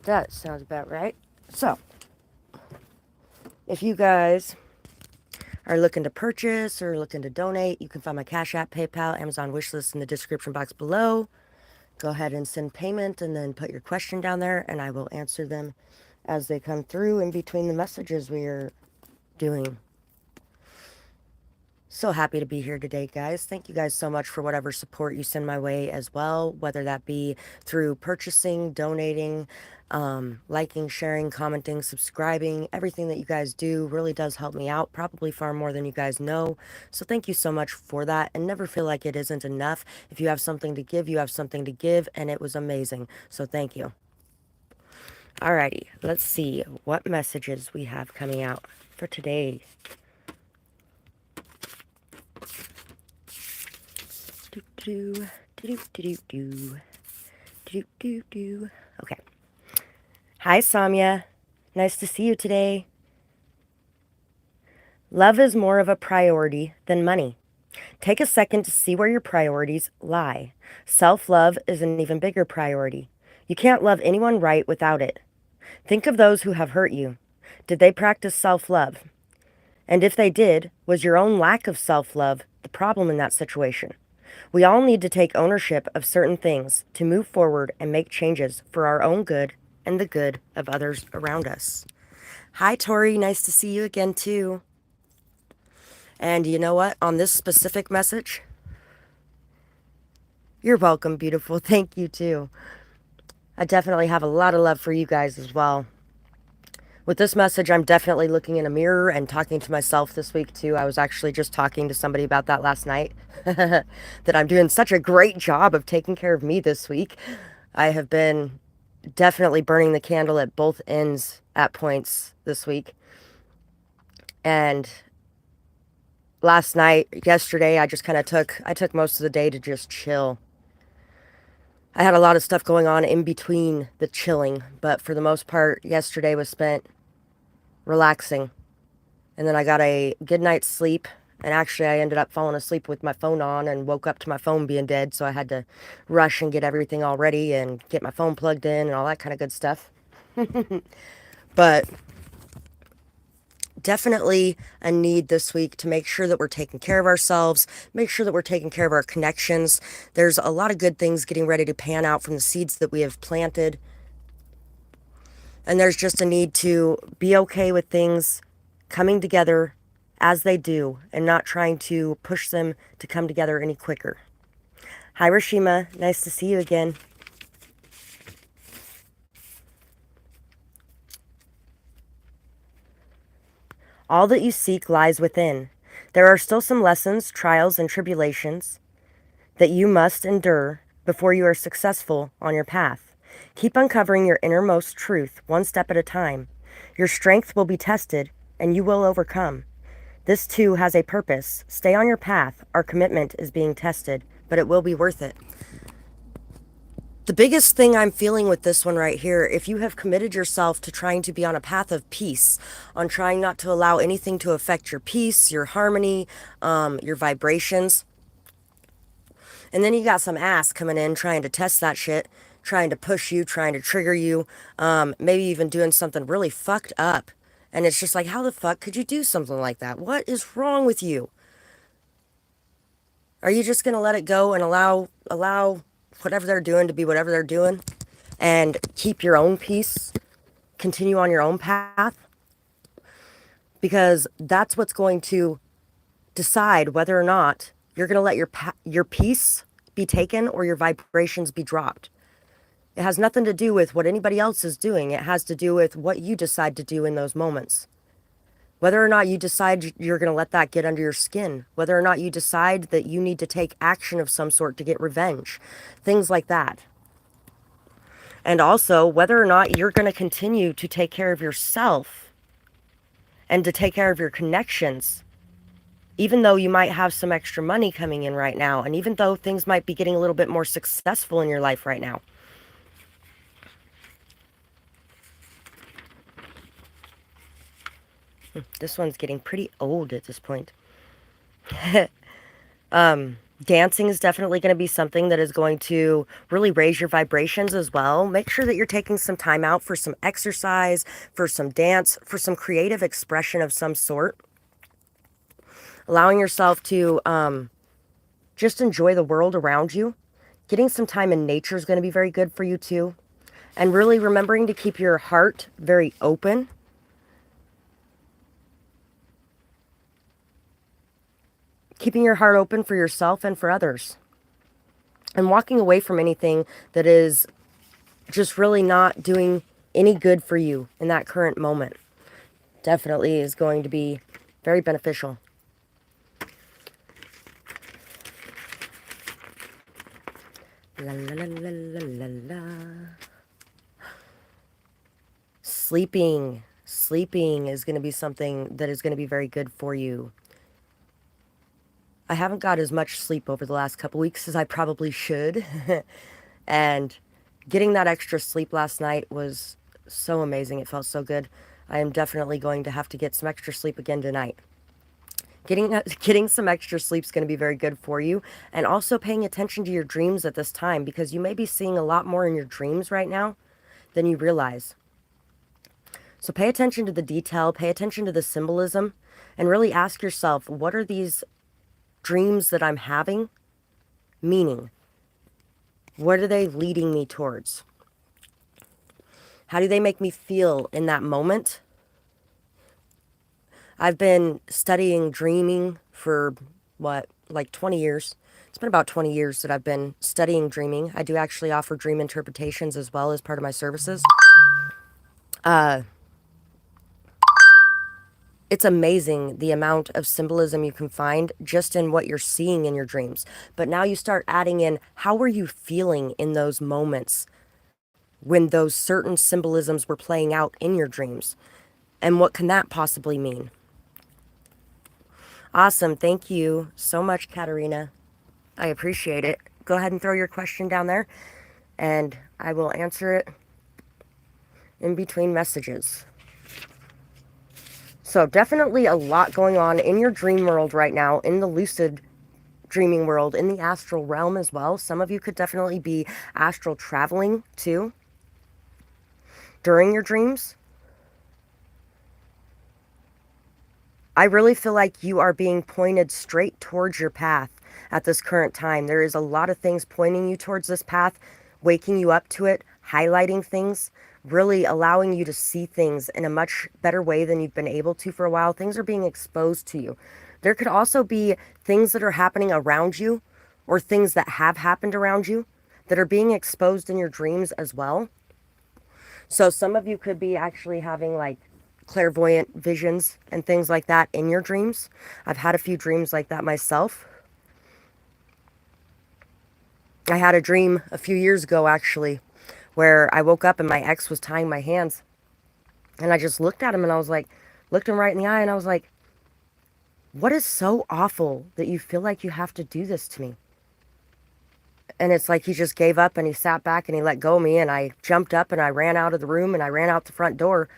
That sounds about right. So, if you guys are looking to purchase or looking to donate, you can find my Cash App, PayPal, Amazon wishlist in the description box below. Go ahead and send payment and then put your question down there, and I will answer them as they come through in between the messages we are doing. So happy to be here today, guys. Thank you guys so much for whatever support you send my way as well, whether that be through purchasing, donating, liking, sharing, commenting, subscribing. Everything that you guys do really does help me out, probably far more than you guys know. So thank you so much for that, and never feel like it isn't enough. If you have something to give, you have something to give, and it was amazing. So thank you. Alrighty, let's see what messages we have coming out for today. Do do do do do do do. Okay. Hi, Samya. Nice to see you today. Love is more of a priority than money. Take a second to see where your priorities lie. Self-love is an even bigger priority. You can't love anyone right without it. Think of those who have hurt you. Did they practice self-love? And if they did, was your own lack of self-love the problem in that situation? We all need to take ownership of certain things to move forward and make changes for our own good and the good of others around us. Hi, Tori. Nice to see you again, too. And you know what? On this specific message, you're welcome, beautiful. Thank you, too. I definitely have a lot of love for you guys as well. With this message, I'm definitely looking in a mirror and talking to myself this week, too. I was actually just talking to somebody about that last night. That I'm doing such a great job of taking care of me this week. I have been definitely burning the candle at both ends at points this week. And yesterday, I just kind of took most of the day to just chill. I had a lot of stuff going on in between the chilling, but for the most part, yesterday was spent relaxing. And then I got a good night's sleep. And actually, I ended up falling asleep with my phone on and woke up to my phone being dead. So I had to rush and get everything all ready and get my phone plugged in and all that kind of good stuff. But definitely a need this week to make sure that we're taking care of ourselves, make sure that we're taking care of our connections. There's a lot of good things getting ready to pan out from the seeds that we have planted. And there's just a need to be okay with things coming together as they do and not trying to push them to come together any quicker. Hi, Rashima. Nice to see you again. All that you seek lies within. There are still some lessons, trials, and tribulations that you must endure before you are successful on your path. Keep uncovering your innermost truth one step at a time. Your strength will be tested, and you will overcome. This too has a purpose. Stay on your path. Our commitment is being tested, but it will be worth it. The biggest thing I'm feeling with this one right here, if you have committed yourself to trying to be on a path of peace, on trying not to allow anything to affect your peace, your harmony, your vibrations, and then you got some ass coming in trying to test that shit, trying to push you, trying to trigger you, maybe even doing something really fucked up. And it's just like, how the fuck could you do something like that? What is wrong with you? Are you just going to let it go and allow whatever they're doing to be whatever they're doing and keep your own peace, continue on your own path? Because that's what's going to decide whether or not you're going to let your peace be taken or your vibrations be dropped. It has nothing to do with what anybody else is doing. It has to do with what you decide to do in those moments. Whether or not you decide you're going to let that get under your skin. Whether or not you decide that you need to take action of some sort to get revenge. Things like that. And also, whether or not you're going to continue to take care of yourself and to take care of your connections. Even though you might have some extra money coming in right now, and even though things might be getting a little bit more successful in your life right now. This one's getting pretty old at this point. Dancing is definitely going to be something that is going to really raise your vibrations as well. Make sure that you're taking some time out for some exercise, for some dance, for some creative expression of some sort. Allowing yourself to just enjoy the world around you. Getting some time in nature is going to be very good for you too. And really remembering to keep your heart very open. Keeping your heart open for yourself and for others. And walking away from anything that is just really not doing any good for you in that current moment. Definitely is going to be very beneficial. La, la, la, la, la, la, la. Sleeping. Sleeping is going to be something that is going to be very good for you. I haven't got as much sleep over the last couple weeks as I probably should. And getting that extra sleep last night was so amazing. It felt so good. I am definitely going to have to get some extra sleep again tonight. Getting some extra sleep is going to be very good for you. And also paying attention to your dreams at this time, because you may be seeing a lot more in your dreams right now than you realize. So pay attention to the detail, pay attention to the symbolism, and really ask yourself, what are these dreams that I'm having meaning? What are they leading me towards? How do they make me feel in that moment? I've been studying dreaming for, like 20 years. It's been about 20 years that I've been studying dreaming. I do actually offer dream interpretations as well as part of my services. It's amazing the amount of symbolism you can find just in what you're seeing in your dreams. But now you start adding in, how were you feeling in those moments when those certain symbolisms were playing out in your dreams? And what can that possibly mean? Awesome. Thank you so much, Katarina. I appreciate it. Go ahead and throw your question down there, and I will answer it in between messages. So definitely a lot going on in your dream world right now, in the lucid dreaming world, in the astral realm as well. Some of you could definitely be astral traveling too during your dreams. I really feel like you are being pointed straight towards your path at this current time. There is a lot of things pointing you towards this path, waking you up to it, highlighting things, really allowing you to see things in a much better way than you've been able to for a while. Things are being exposed to you. There could also be things that are happening around you, or things that have happened around you that are being exposed in your dreams as well. So some of you could be actually having like clairvoyant visions and things like that in your dreams. I've had a few dreams like that myself. I had a dream a few years ago actually where I woke up and my ex was tying my hands, and I just looked at him and I was like, looked him right in the eye and I was like, what is so awful that you feel like you have to do this to me? And it's like he just gave up and he sat back and he let go of me, and I jumped up and I ran out of the room and I ran out the front door,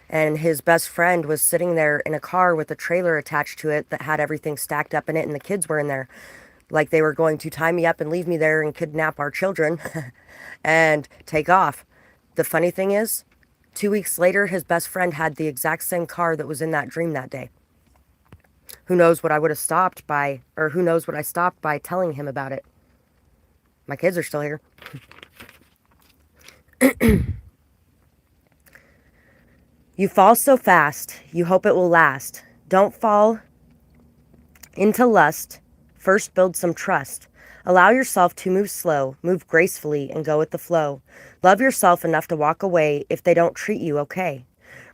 and his best friend was sitting there in a car with a trailer attached to it that had everything stacked up in it, and the kids were in there like they were going to tie me up and leave me there and kidnap our children and take off. The funny thing is, 2 weeks later, his best friend had the exact same car that was in that dream that day. Who knows what I would have stopped by, or who knows what I stopped by telling him about it. My kids are still here. You fall so fast, you hope it will last. Don't fall into lust. First, build some trust. Allow yourself to move slow, move gracefully, and go with the flow. Love yourself enough to walk away if they don't treat you okay.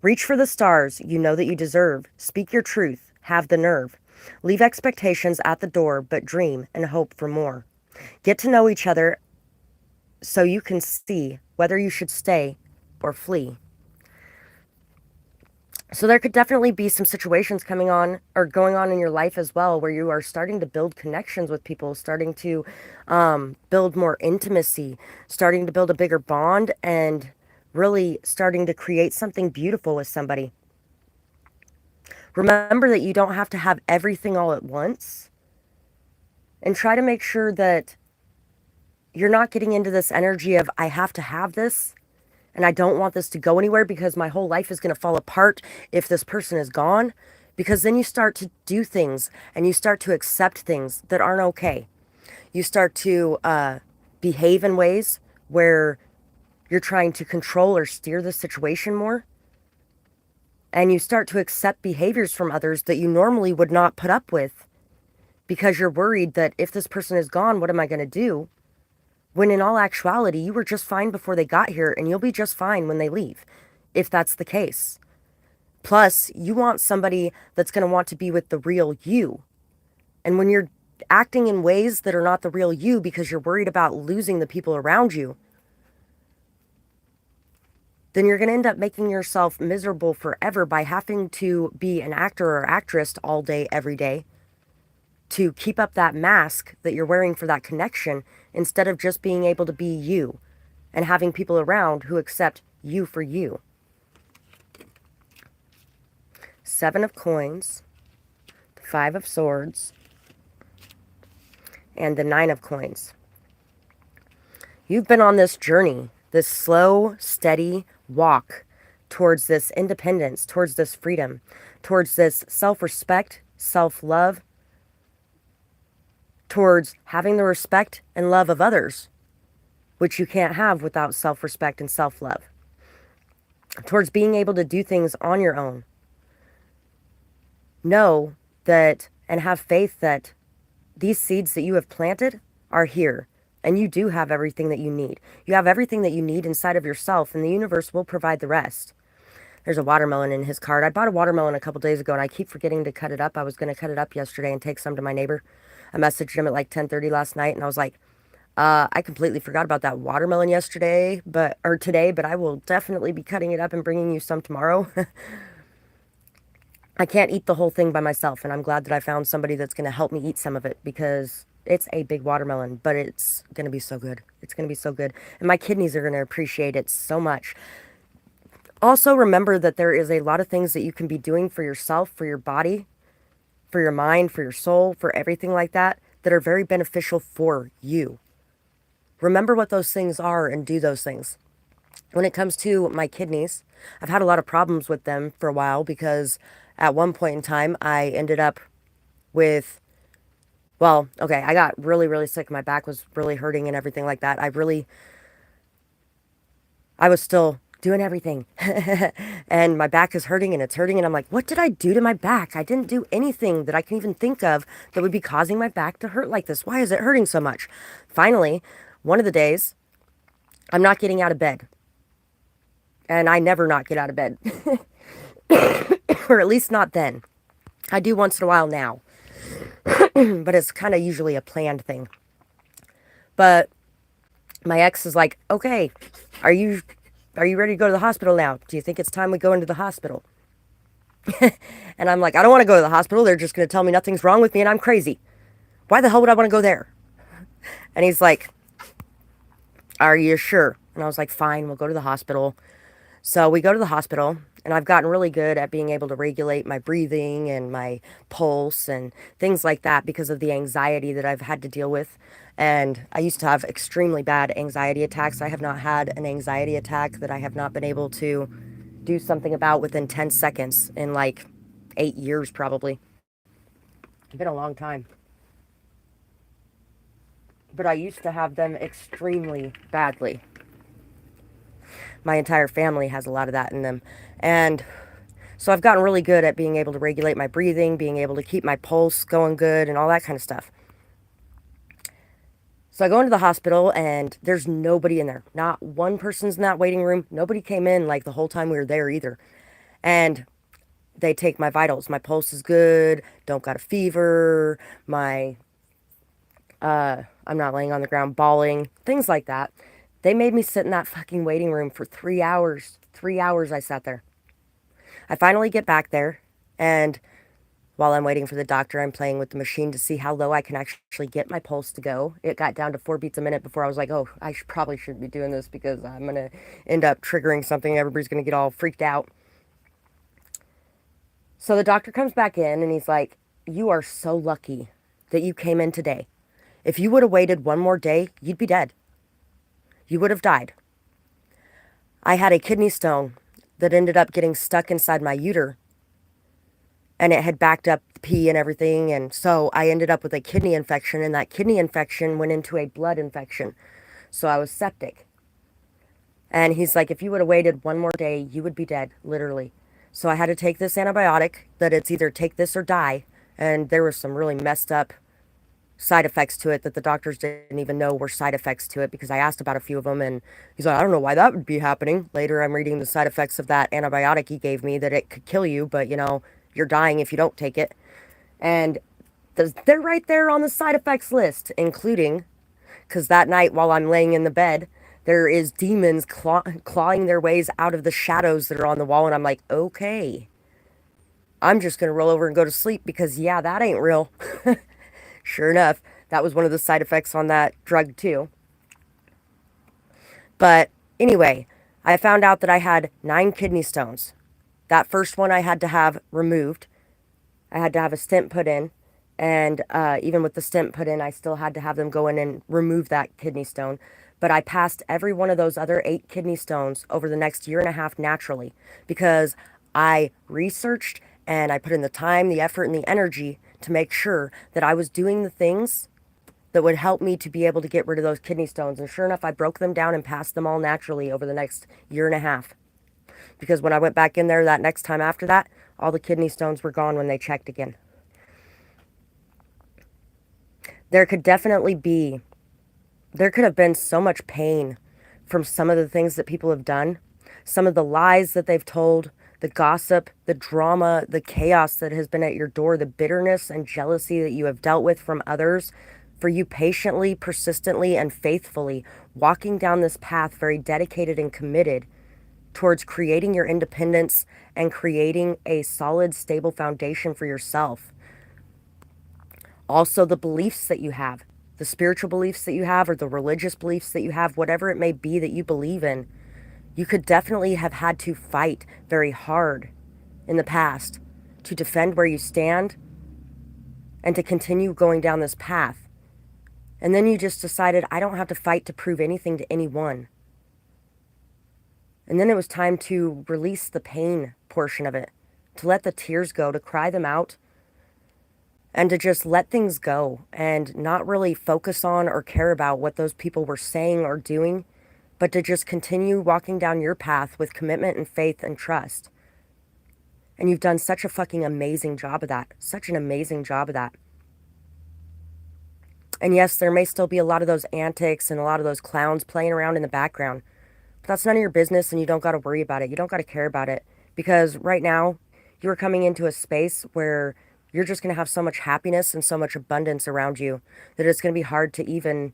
Reach for the stars you know that you deserve. Speak your truth. Have the nerve. Leave expectations at the door, but dream and hope for more. Get to know each other so you can see whether you should stay or flee. So there could definitely be some situations coming on or going on in your life as well, where you are starting to build connections with people, starting to build more intimacy, starting to build a bigger bond, and really starting to create something beautiful with somebody. Remember that you don't have to have everything all at once. And try to make sure that you're not getting into this energy of, I have to have this and I don't want this to go anywhere because my whole life is going to fall apart if this person is gone. Because then you start to do things and you start to accept things that aren't okay. You start to behave in ways where you're trying to control or steer the situation more. And you start to accept behaviors from others that you normally would not put up with because you're worried that if this person is gone, what am I going to do? When in all actuality, you were just fine before they got here and you'll be just fine when they leave, if that's the case. Plus, you want somebody that's going to want to be with the real you. And when you're acting in ways that are not the real you because you're worried about losing the people around you, then you're going to end up making yourself miserable forever by having to be an actor or actress all day, every day, to keep up that mask that you're wearing for that connection instead of just being able to be you and having people around who accept you for you. 7 of coins, 5 of swords, and the 9 of coins. You've been on this journey, this slow, steady walk towards this independence, towards this freedom, towards this self-respect, self-love, towards having the respect and love of others, which you can't have without self-respect and self-love, towards being able to do things on your own. Know that and have faith that these seeds that you have planted are here, and you do have everything that you need. You have everything that you need inside of yourself, and the universe will provide the rest. There's a watermelon in his card. I bought a watermelon a couple days ago, and I keep forgetting to cut it up. I was going to cut it up yesterday and take some to my neighbor. I messaged him at like 10:30 last night, and I was like, I completely forgot about that watermelon yesterday, or today, but I will definitely be cutting it up and bringing you some tomorrow. I can't eat the whole thing by myself, and I'm glad that I found somebody that's going to help me eat some of it because it's a big watermelon, but it's going to be so good. It's going to be so good. And my kidneys are going to appreciate it so much. Also, remember that there is a lot of things that you can be doing for yourself, for your body, for your mind, for your soul, for everything like that, that are very beneficial for you. Remember what those things are and do those things. When it comes to my kidneys, I've had a lot of problems with them for a while because at one point in time, I ended up with, well, okay, I got really, really sick. My back was really hurting and everything like that. I was still doing everything. And my back is hurting and it's hurting. And I'm like, what did I do to my back? I didn't do anything that I can even think of that would be causing my back to hurt like this. Why is it hurting so much? Finally, one of the days, I'm not getting out of bed. And I never not get out of bed. Or at least not then. I do once in a while now. But it's kind of usually a planned thing. But my ex is like, okay, are you ready to go to the hospital now? Do you think it's time we go into the hospital? And I'm like, I don't want to go to the hospital. They're just going to tell me nothing's wrong with me and I'm crazy. Why the hell would I want to go there? And he's like, are you sure? And I was like, fine, we'll go to the hospital. So we go to the hospital, and I've gotten really good at being able to regulate my breathing and my pulse and things like that because of the anxiety that I've had to deal with. And I used to have extremely bad anxiety attacks. I have not had an anxiety attack that I have not been able to do something about within 10 seconds in like 8 years probably. It's been a long time. But I used to have them extremely badly. My entire family has a lot of that in them. And so I've gotten really good at being able to regulate my breathing, being able to keep my pulse going good and all that kind of stuff. So I go into the hospital and there's nobody in there. Not one person's in that waiting room. Nobody came in like the whole time we were there either. And they take my vitals. My pulse is good. Don't got a fever. I'm not laying on the ground bawling. Things like that. They made me sit in that fucking waiting room for 3 hours. 3 hours I sat there. I finally get back there, and while I'm waiting for the doctor, I'm playing with the machine to see how low I can actually get my pulse to go. It got down to 4 beats a minute before I was like, oh, probably shouldn't be doing this because I'm going to end up triggering something. Everybody's going to get all freaked out. So the doctor comes back in, and he's like, you are so lucky that you came in today. If you would have waited one more day, you'd be dead. You would have died. I had a kidney stone that ended up getting stuck inside my uter, and it had backed up the pee and everything, and so I ended up with a kidney infection, and that kidney infection went into a blood infection. So I was septic. And he's like, if you would have waited one more day, you would be dead, literally. So I had to take this antibiotic that it's either take this or die. And there were some really messed up side effects to it that the doctors didn't even know were side effects to it, because I asked about a few of them, and he's like, I don't know why that would be happening. Later, I'm reading the side effects of that antibiotic he gave me, that it could kill you, but, you're dying if you don't take it. And they're right there on the side effects list, including, because that night while I'm laying in the bed, there is demons clawing their ways out of the shadows that are on the wall, and I'm like, okay, I'm just going to roll over and go to sleep, because, yeah, that ain't real. Sure enough, that was one of the side effects on that drug, too. But anyway, I found out that I had 9 kidney stones. That first one I had to have removed. I had to have a stent put in. And even with the stent put in, I still had to have them go in and remove that kidney stone. But I passed every one of those other 8 kidney stones over the next year and a half naturally, because I researched and I put in the time, the effort, and the energy to make sure that I was doing the things that would help me to be able to get rid of those kidney stones. And sure enough, I broke them down and passed them all naturally over the next year and a half. Because when I went back in there that next time after that, all the kidney stones were gone when they checked again. There could have been so much pain from some of the things that people have done, some of the lies that they've told, the gossip, the drama, the chaos that has been at your door, the bitterness and jealousy that you have dealt with from others, for you patiently, persistently, and faithfully walking down this path, very dedicated and committed towards creating your independence and creating a solid, stable foundation for yourself. Also, the beliefs that you have, the spiritual beliefs that you have, or the religious beliefs that you have, whatever it may be that you believe in, you could definitely have had to fight very hard in the past to defend where you stand and to continue going down this path. And then you just decided, I don't have to fight to prove anything to anyone. And then it was time to release the pain portion of it, to let the tears go, to cry them out, and to just let things go and not really focus on or care about what those people were saying or doing, but to just continue walking down your path with commitment and faith and trust. And you've done such a fucking amazing job of that. Such an amazing job of that. And yes, there may still be a lot of those antics and a lot of those clowns playing around in the background. But that's none of your business, and you don't got to worry about it. You don't got to care about it. Because right now, you are coming into a space where you're just going to have so much happiness and so much abundance around you that it's going to be hard to even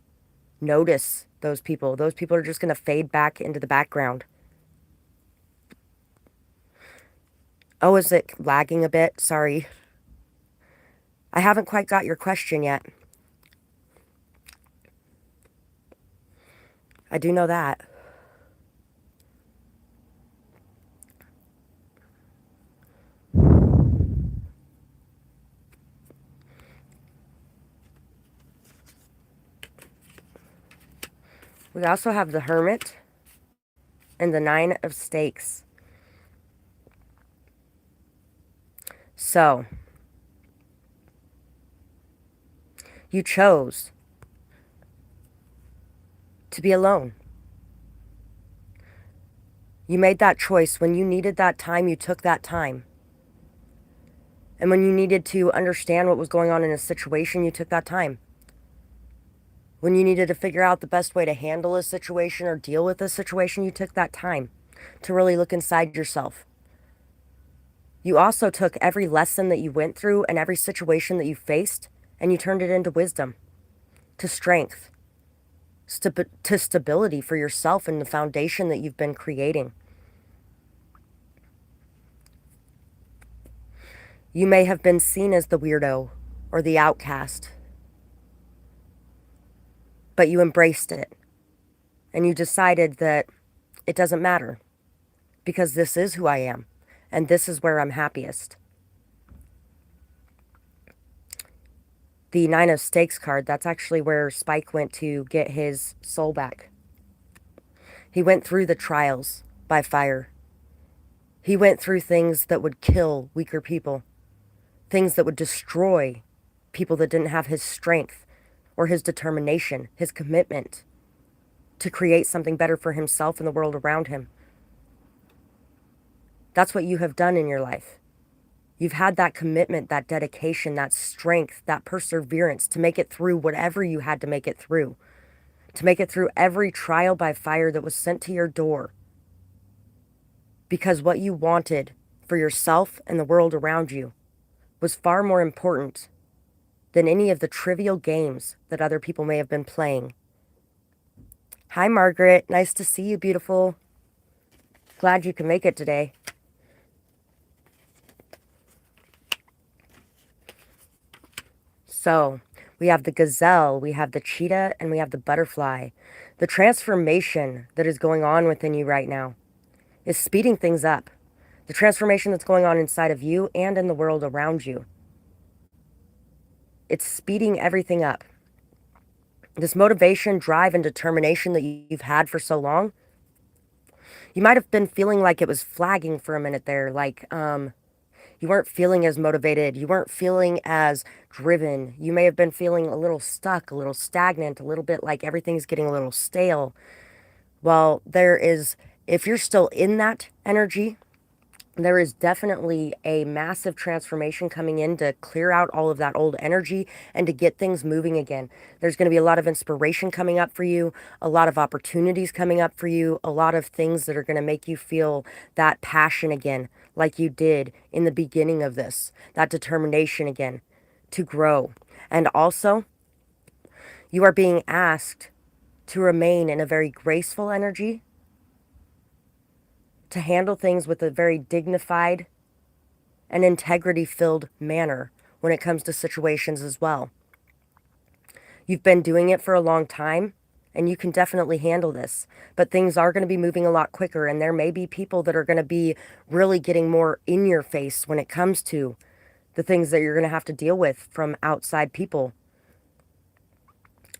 notice those people. Those people are just going to fade back into the background. Oh, is it lagging a bit? Sorry. I haven't quite got your question yet. I do know that. We also have the Hermit and the 9 of Stakes. So, you chose to be alone. You made that choice. When you needed that time, you took that time. And when you needed to understand what was going on in a situation, you took that time. When you needed to figure out the best way to handle a situation or deal with a situation, you took that time to really look inside yourself. You also took every lesson that you went through and every situation that you faced, and you turned it into wisdom, to strength, to stability for yourself and the foundation that you've been creating. You may have been seen as the weirdo or the outcast, but you embraced it, and you decided that it doesn't matter, because this is who I am, and this is where I'm happiest. The Nine of Stakes card, that's actually where Spike went to get his soul back. He went through the trials by fire. He went through things that would kill weaker people, things that would destroy people that didn't have his strength or his determination, his commitment to create something better for himself and the world around him. That's what you have done in your life. You've had that commitment, that dedication, that strength, that perseverance to make it through whatever you had to make it through, to make it through every trial by fire that was sent to your door. Because what you wanted for yourself and the world around you was far more important than any of the trivial games that other people may have been playing. Hi, Margaret. Nice to see you, beautiful. Glad you can make it today. So, we have the gazelle, we have the cheetah, and we have the butterfly. The transformation that is going on within you right now is speeding things up. The transformation that's going on inside of you and in the world around you. It's speeding everything up. This motivation, drive, and determination that you've had for so long, you might have been feeling like it was flagging for a minute there, like you weren't feeling as motivated, you weren't feeling as driven. You may have been feeling a little stuck, a little stagnant, a little bit like everything's getting a little stale. Well, if you're still in that energy, there is definitely a massive transformation coming in to clear out all of that old energy and to get things moving again. There's going to be a lot of inspiration coming up for you, a lot of opportunities coming up for you, a lot of things that are going to make you feel that passion again, like you did in the beginning of this, that determination again to grow. And also, you are being asked to remain in a very graceful energy, to handle things with a very dignified and integrity-filled manner when it comes to situations as well. You've been doing it for a long time, and you can definitely handle this, but things are going to be moving a lot quicker, and there may be people that are going to be really getting more in your face when it comes to the things that you're going to have to deal with from outside people.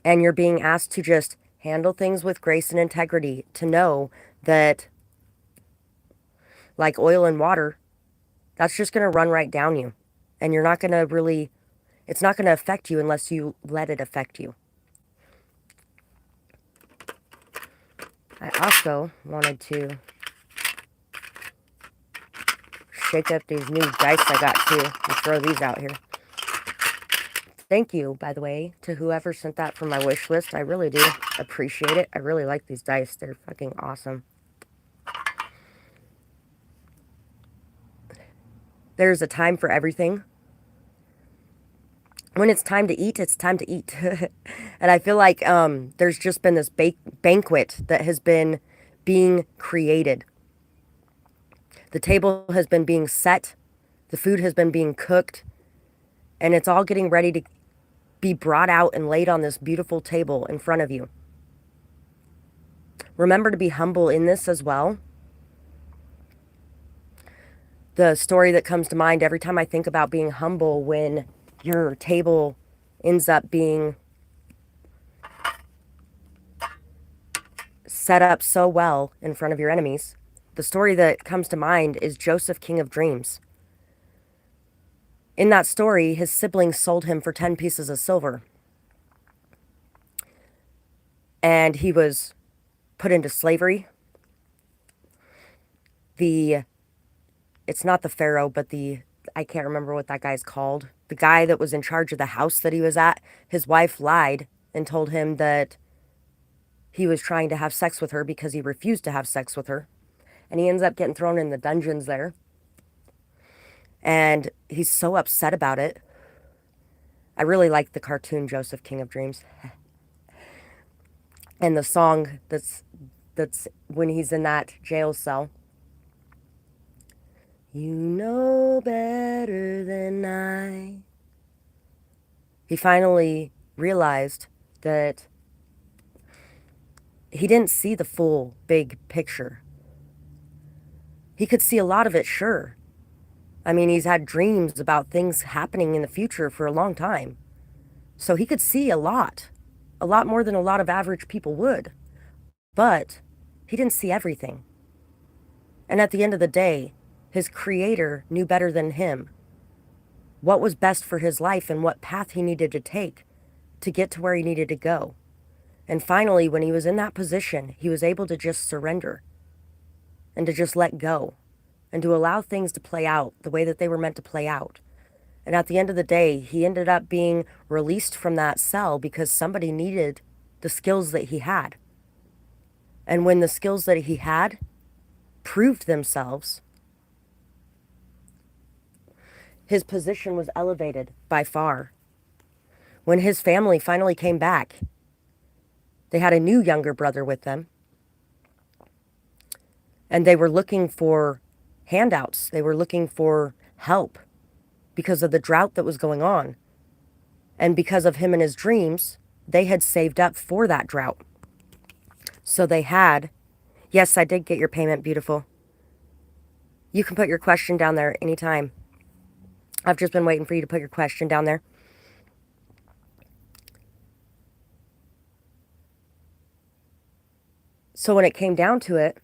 And you're being asked to just handle things with grace and integrity, to know that like oil and water, that's just going to run right down you. And you're not going to really, it's not going to affect you unless you let it affect you. I also wanted to shake up these new dice I got too and throw these out here. Thank you, by the way, to whoever sent that from my wish list. I really do appreciate it. I really like these dice. They're fucking awesome. There's a time for everything. When it's time to eat, it's time to eat. And I feel like there's just been this banquet that has been being created. The table has been being set. The food has been being cooked. And it's all getting ready to be brought out and laid on this beautiful table in front of you. Remember to be humble in this as well. The story that comes to mind every time I think about being humble when your table ends up being set up so well in front of your enemies. The story that comes to mind is Joseph, King of Dreams. In that story, his siblings sold him for 10 pieces of silver. And he was put into slavery. It's not the Pharaoh, but I can't remember what that guy's called. The guy that was in charge of the house that he was at, his wife lied and told him that he was trying to have sex with her because he refused to have sex with her. And he ends up getting thrown in the dungeons there. And he's so upset about it. I really like the cartoon Joseph, King of Dreams. And the song that's when he's in that jail cell. You know better than I. He finally realized that he didn't see the full big picture. He could see a lot of it, sure. I mean, he's had dreams about things happening in the future for a long time. So he could see a lot more than a lot of average people would. But he didn't see everything. And at the end of the day, his creator knew better than him what was best for his life and what path he needed to take to get to where he needed to go. And finally, when he was in that position, he was able to just surrender and to just let go and to allow things to play out the way that they were meant to play out. And at the end of the day, he ended up being released from that cell because somebody needed the skills that he had. And when the skills that he had proved themselves, his position was elevated by far. When his family finally came back, they had a new younger brother with them, and they were looking for handouts. They were looking for help because of the drought that was going on. And because of him and his dreams, they had saved up for that drought. So they had, yes, I did get your payment, beautiful. You can put your question down there anytime. I've just been waiting for you to put your question down there. So when it came down to it,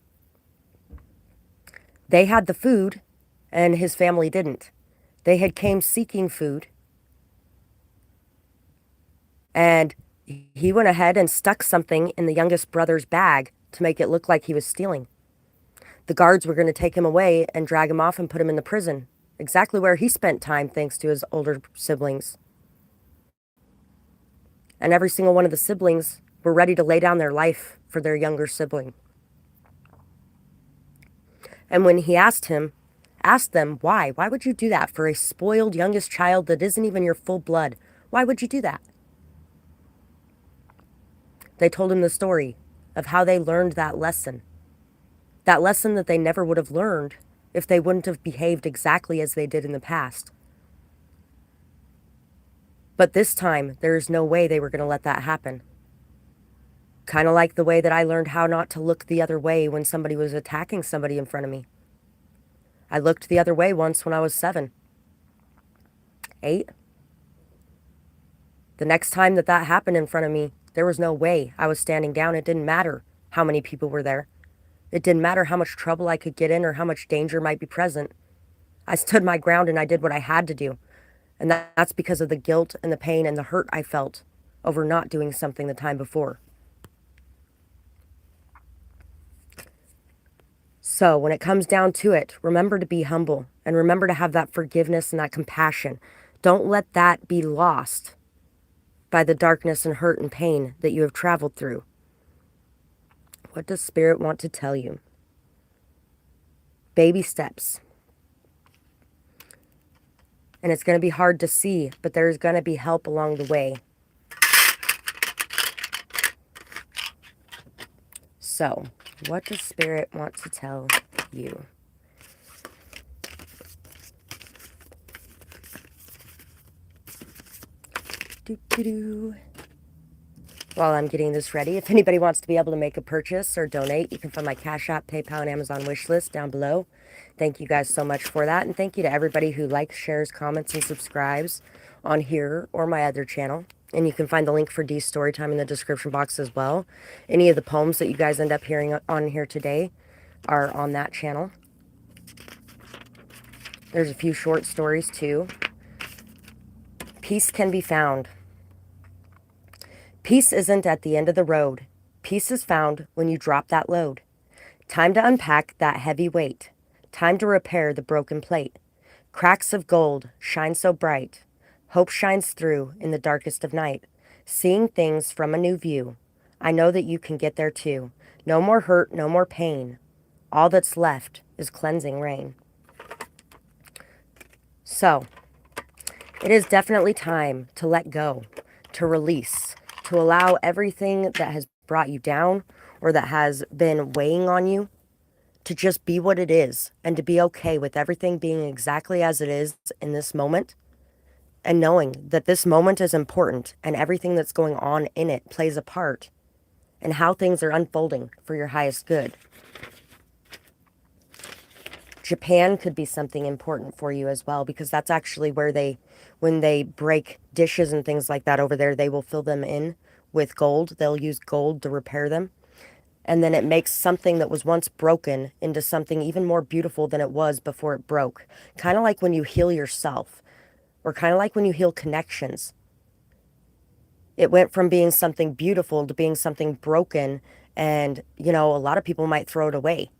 they had the food and his family didn't. They had came seeking food, and he went ahead and stuck something in the youngest brother's bag to make it look like he was stealing. The guards were going to take him away and drag him off and put him in the prison, exactly where he spent time thanks to his older siblings. And every single one of the siblings were ready to lay down their life for their younger sibling. And when he asked them, why would you do that for a spoiled youngest child that isn't even your full blood? Why would you do that? They told him the story of how they learned that lesson that they never would have learned if they wouldn't have behaved exactly as they did in the past. But this time, there is no way they were going to let that happen. Kind of like the way that I learned how not to look the other way when somebody was attacking somebody in front of me. I looked the other way once when I was 7, 8. The next time that happened in front of me, there was no way I was standing down. It didn't matter how many people were there. It didn't matter how much trouble I could get in or how much danger might be present. I stood my ground and I did what I had to do. And that's because of the guilt and the pain and the hurt I felt over not doing something the time before. So when it comes down to it, remember to be humble and remember to have that forgiveness and that compassion. Don't let that be lost by the darkness and hurt and pain that you have traveled through. What does Spirit want to tell you? Baby steps. And it's going to be hard to see, but there's going to be help along the way. So, what does Spirit want to tell you? While I'm getting this ready, if anybody wants to be able to make a purchase or donate, you can find my Cash App, PayPal, and Amazon wish list down below. Thank you guys so much for that. And thank you to everybody who likes, shares, comments, and subscribes on here or my other channel. And you can find the link for Dee's Storytime in the description box as well. Any of the poems that you guys end up hearing on here today are on that channel. There's a few short stories too. Peace can be found. Peace isn't at the end of the road. Peace is found when you drop that load. Time to unpack that heavy weight. Time to repair the broken plate. Cracks of gold shine so bright. Hope shines through in the darkest of night. Seeing things from a new view. I know that you can get there too. No more hurt, no more pain. All that's left is cleansing rain. So, it is definitely time to let go, to release, to allow everything that has brought you down or that has been weighing on you to just be what it is and to be okay with everything being exactly as it is in this moment. And knowing that this moment is important and everything that's going on in it plays a part in how things are unfolding for your highest good. Japan could be something important for you as well, because that's actually where when they break dishes and things like that over there, they will fill them in with gold. They'll use gold to repair them. And then it makes something that was once broken into something even more beautiful than it was before it broke. Kind of like when you heal yourself, or kind of like when you heal connections. It went from being something beautiful to being something broken. And, you know, a lot of people might throw it away.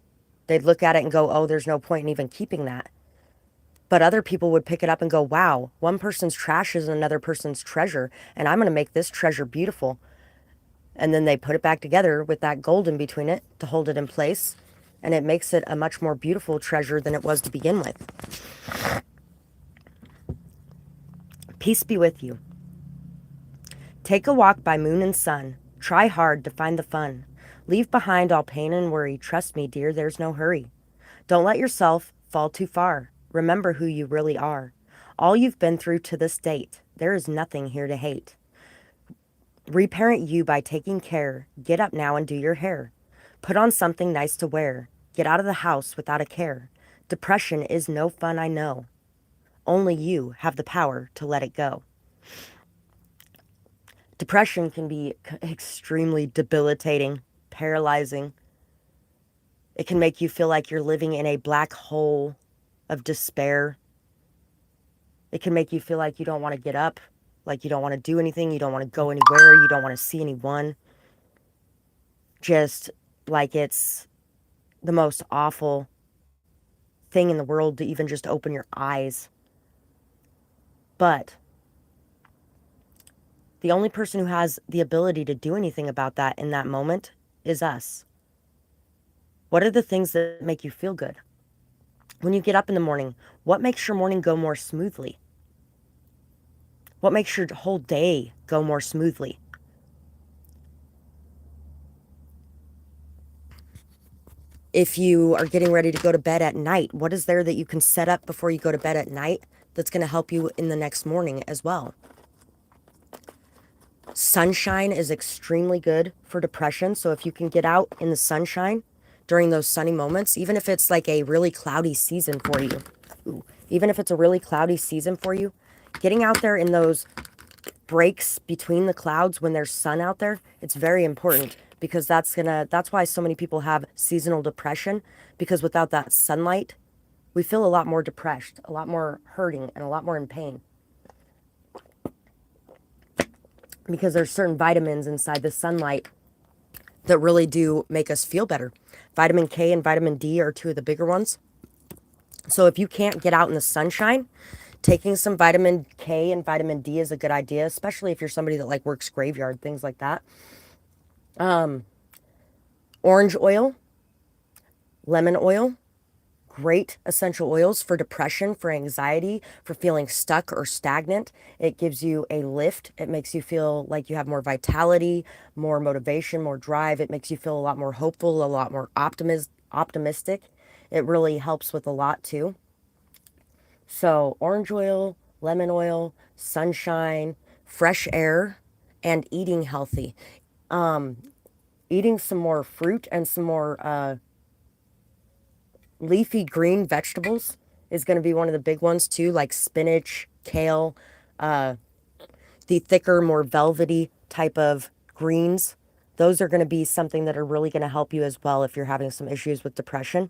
They'd look at it and go, oh, there's no point in even keeping that. But other people would pick it up and go, wow, one person's trash is another person's treasure, and I'm going to make this treasure beautiful. And then they put it back together with that gold in between it to hold it in place. And it makes it a much more beautiful treasure than it was to begin with. Peace be with you. Take a walk by moon and sun. Try hard to find the fun. Leave behind all pain and worry. Trust me, dear, there's no hurry. Don't let yourself fall too far. Remember who you really are. All you've been through to this date. There is nothing here to hate. Reparent you by taking care. Get up now and do your hair. Put on something nice to wear. Get out of the house without a care. Depression is no fun, I know. Only you have the power to let it go. Depression can be extremely debilitating, paralyzing. It can make you feel like you're living in a black hole of despair. It can make you feel like you don't want to get up, like you don't want to do anything, you don't want to go anywhere, you don't want to see anyone. Just like it's the most awful thing in the world to even just open your eyes. But the only person who has the ability to do anything about that in that moment is us. What are the things that make you feel good? When you get up in the morning, what makes your morning go more smoothly? What makes your whole day go more smoothly? If you are getting ready to go to bed at night, what is there that you can set up before you go to bed at night that's going to help you in the next morning as well? Sunshine is extremely good for depression. So if you can get out in the sunshine during those sunny moments, even if it's like a really cloudy season for you, even if it's a really cloudy season for you, getting out there in those breaks between the clouds when there's sun out there, it's very important, because that's why so many people have seasonal depression, because without that sunlight, we feel a lot more depressed, a lot more hurting, and a lot more in pain. Because there's certain vitamins inside the sunlight that really do make us feel better. Vitamin K and vitamin D are two of the bigger ones. So if you can't get out in the sunshine, taking some vitamin K and vitamin D is a good idea, especially if you're somebody that like works graveyard, things like that. Orange oil, lemon oil, great essential oils for depression, for anxiety, for feeling stuck or stagnant. It gives you a lift. It makes you feel like you have more vitality, more motivation, more drive. It makes you feel a lot more hopeful, a lot more optimistic. It really helps with a lot too. So orange oil, lemon oil, sunshine, fresh air, and eating healthy. Eating some more fruit and some more leafy green vegetables is going to be one of the big ones too, like spinach, kale, the thicker, more velvety type of greens. Those are going to be something that are really going to help you as well if you're having some issues with depression.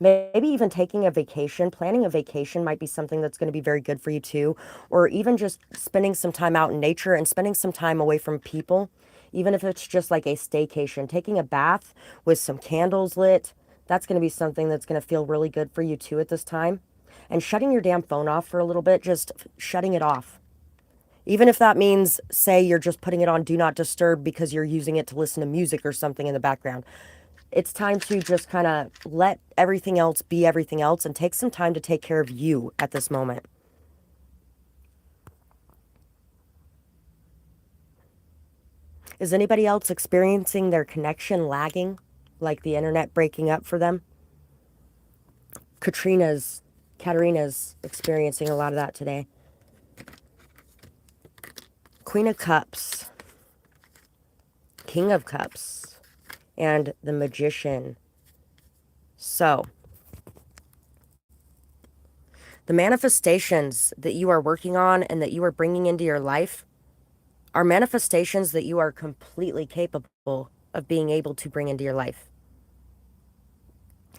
Maybe even taking a vacation, planning a vacation might be something that's going to be very good for you too. Or even just spending some time out in nature and spending some time away from people. Even if it's just like a staycation, taking a bath with some candles lit, that's going to be something that's going to feel really good for you too at this time. And shutting your damn phone off for a little bit, just shutting it off. Even if that means, say, you're just putting it on Do Not Disturb because you're using it to listen to music or something in the background. It's time to just kind of let everything else be everything else and take some time to take care of you at this moment. Is anybody else experiencing their connection lagging, like the internet breaking up for them? Katrina's experiencing a lot of that today. Queen of Cups, King of Cups, and the Magician. So, the manifestations that you are working on and that you are bringing into your life are manifestations that you are completely capable of being able to bring into your life.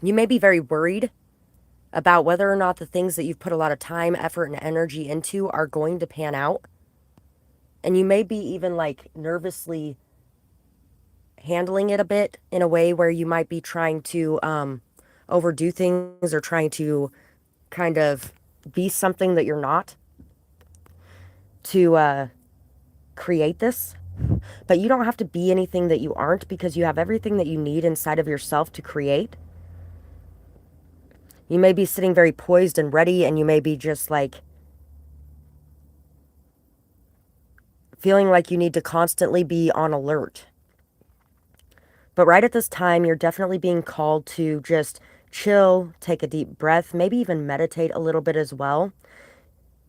You may be very worried about whether or not the things that you've put a lot of time, effort, and energy into are going to pan out. And you may be even like nervously handling it a bit in a way where you might be trying to overdo things or trying to kind of be something that you're not to create this. But you don't have to be anything that you aren't, because you have everything that you need inside of yourself to create. You may be sitting very poised and ready, and you may be just like feeling like you need to constantly be on alert. But right at this time, you're definitely being called to just chill, take a deep breath, maybe even meditate a little bit as well.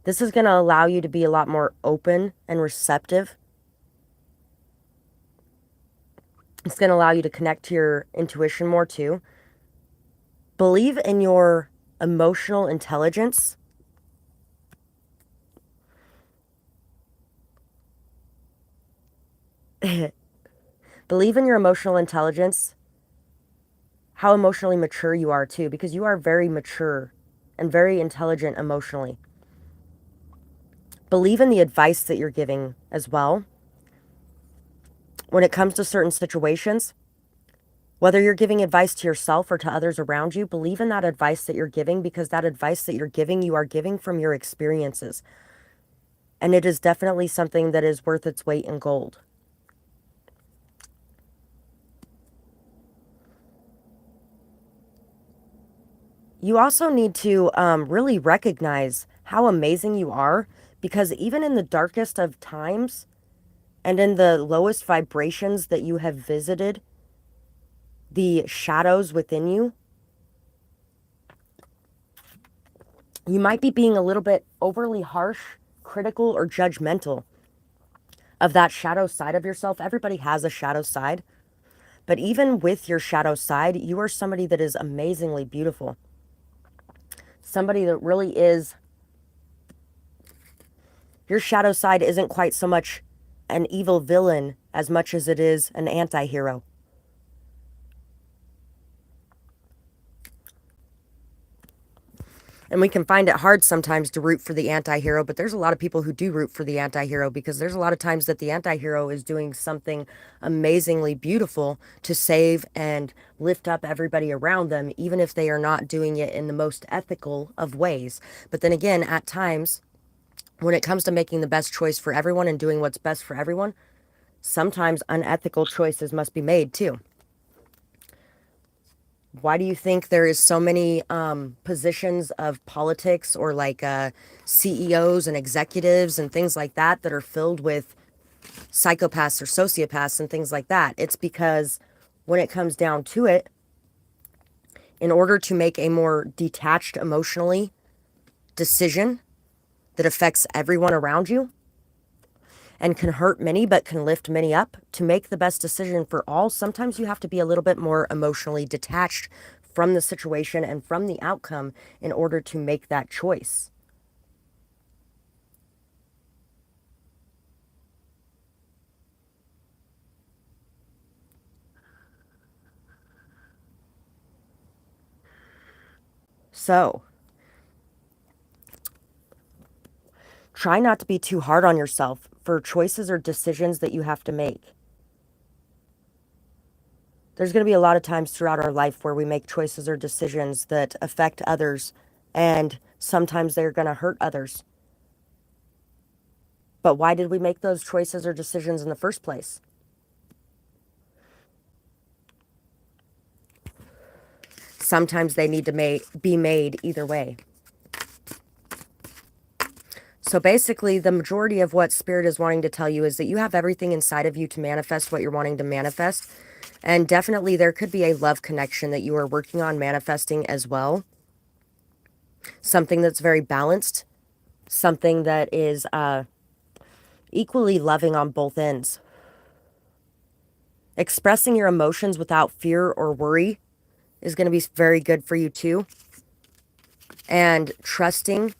This is going to allow you to be a lot more open and receptive. It's going to allow you to connect to your intuition more too. Believe in your emotional intelligence. Believe in your emotional intelligence, how emotionally mature you are too, because you are very mature and very intelligent emotionally. Believe in the advice that you're giving as well. When it comes to certain situations, whether you're giving advice to yourself or to others around you, believe in that advice that you're giving, because that advice that you're giving, you are giving from your experiences. And it is definitely something that is worth its weight in gold. You also need to really recognize how amazing you are, because even in the darkest of times and in the lowest vibrations that you have visited, the shadows within you, you might be being a little bit overly harsh, critical, or judgmental of that shadow side of yourself. Everybody has a shadow side. But even with your shadow side, you are somebody that is amazingly beautiful. Somebody that really is, your shadow side isn't quite so much an evil villain as much as it is an anti-hero. And we can find it hard sometimes to root for the anti-hero, but there's a lot of people who do root for the anti-hero, because there's a lot of times that the anti-hero is doing something amazingly beautiful to save and lift up everybody around them, even if they are not doing it in the most ethical of ways. But then again, at times, when it comes to making the best choice for everyone and doing what's best for everyone, sometimes unethical choices must be made too. Why do you think there is so many positions of politics, or like CEOs and executives and things like that that are filled with psychopaths or sociopaths and things like that? It's because when it comes down to it, in order to make a more detached emotionally decision that affects everyone around you and can hurt many but can lift many up, to make the best decision for all, sometimes you have to be a little bit more emotionally detached from the situation and from the outcome in order to make that choice. So, try not to be too hard on yourself for choices or decisions that you have to make. There's going to be a lot of times throughout our life where we make choices or decisions that affect others, and sometimes they're going to hurt others. But why did we make those choices or decisions in the first place? Sometimes they need to be made either way. So basically, the majority of what Spirit is wanting to tell you is that you have everything inside of you to manifest what you're wanting to manifest. And definitely there could be a love connection that you are working on manifesting as well. Something that's very balanced. Something that is equally loving on both ends. Expressing your emotions without fear or worry is going to be very good for you too. And trusting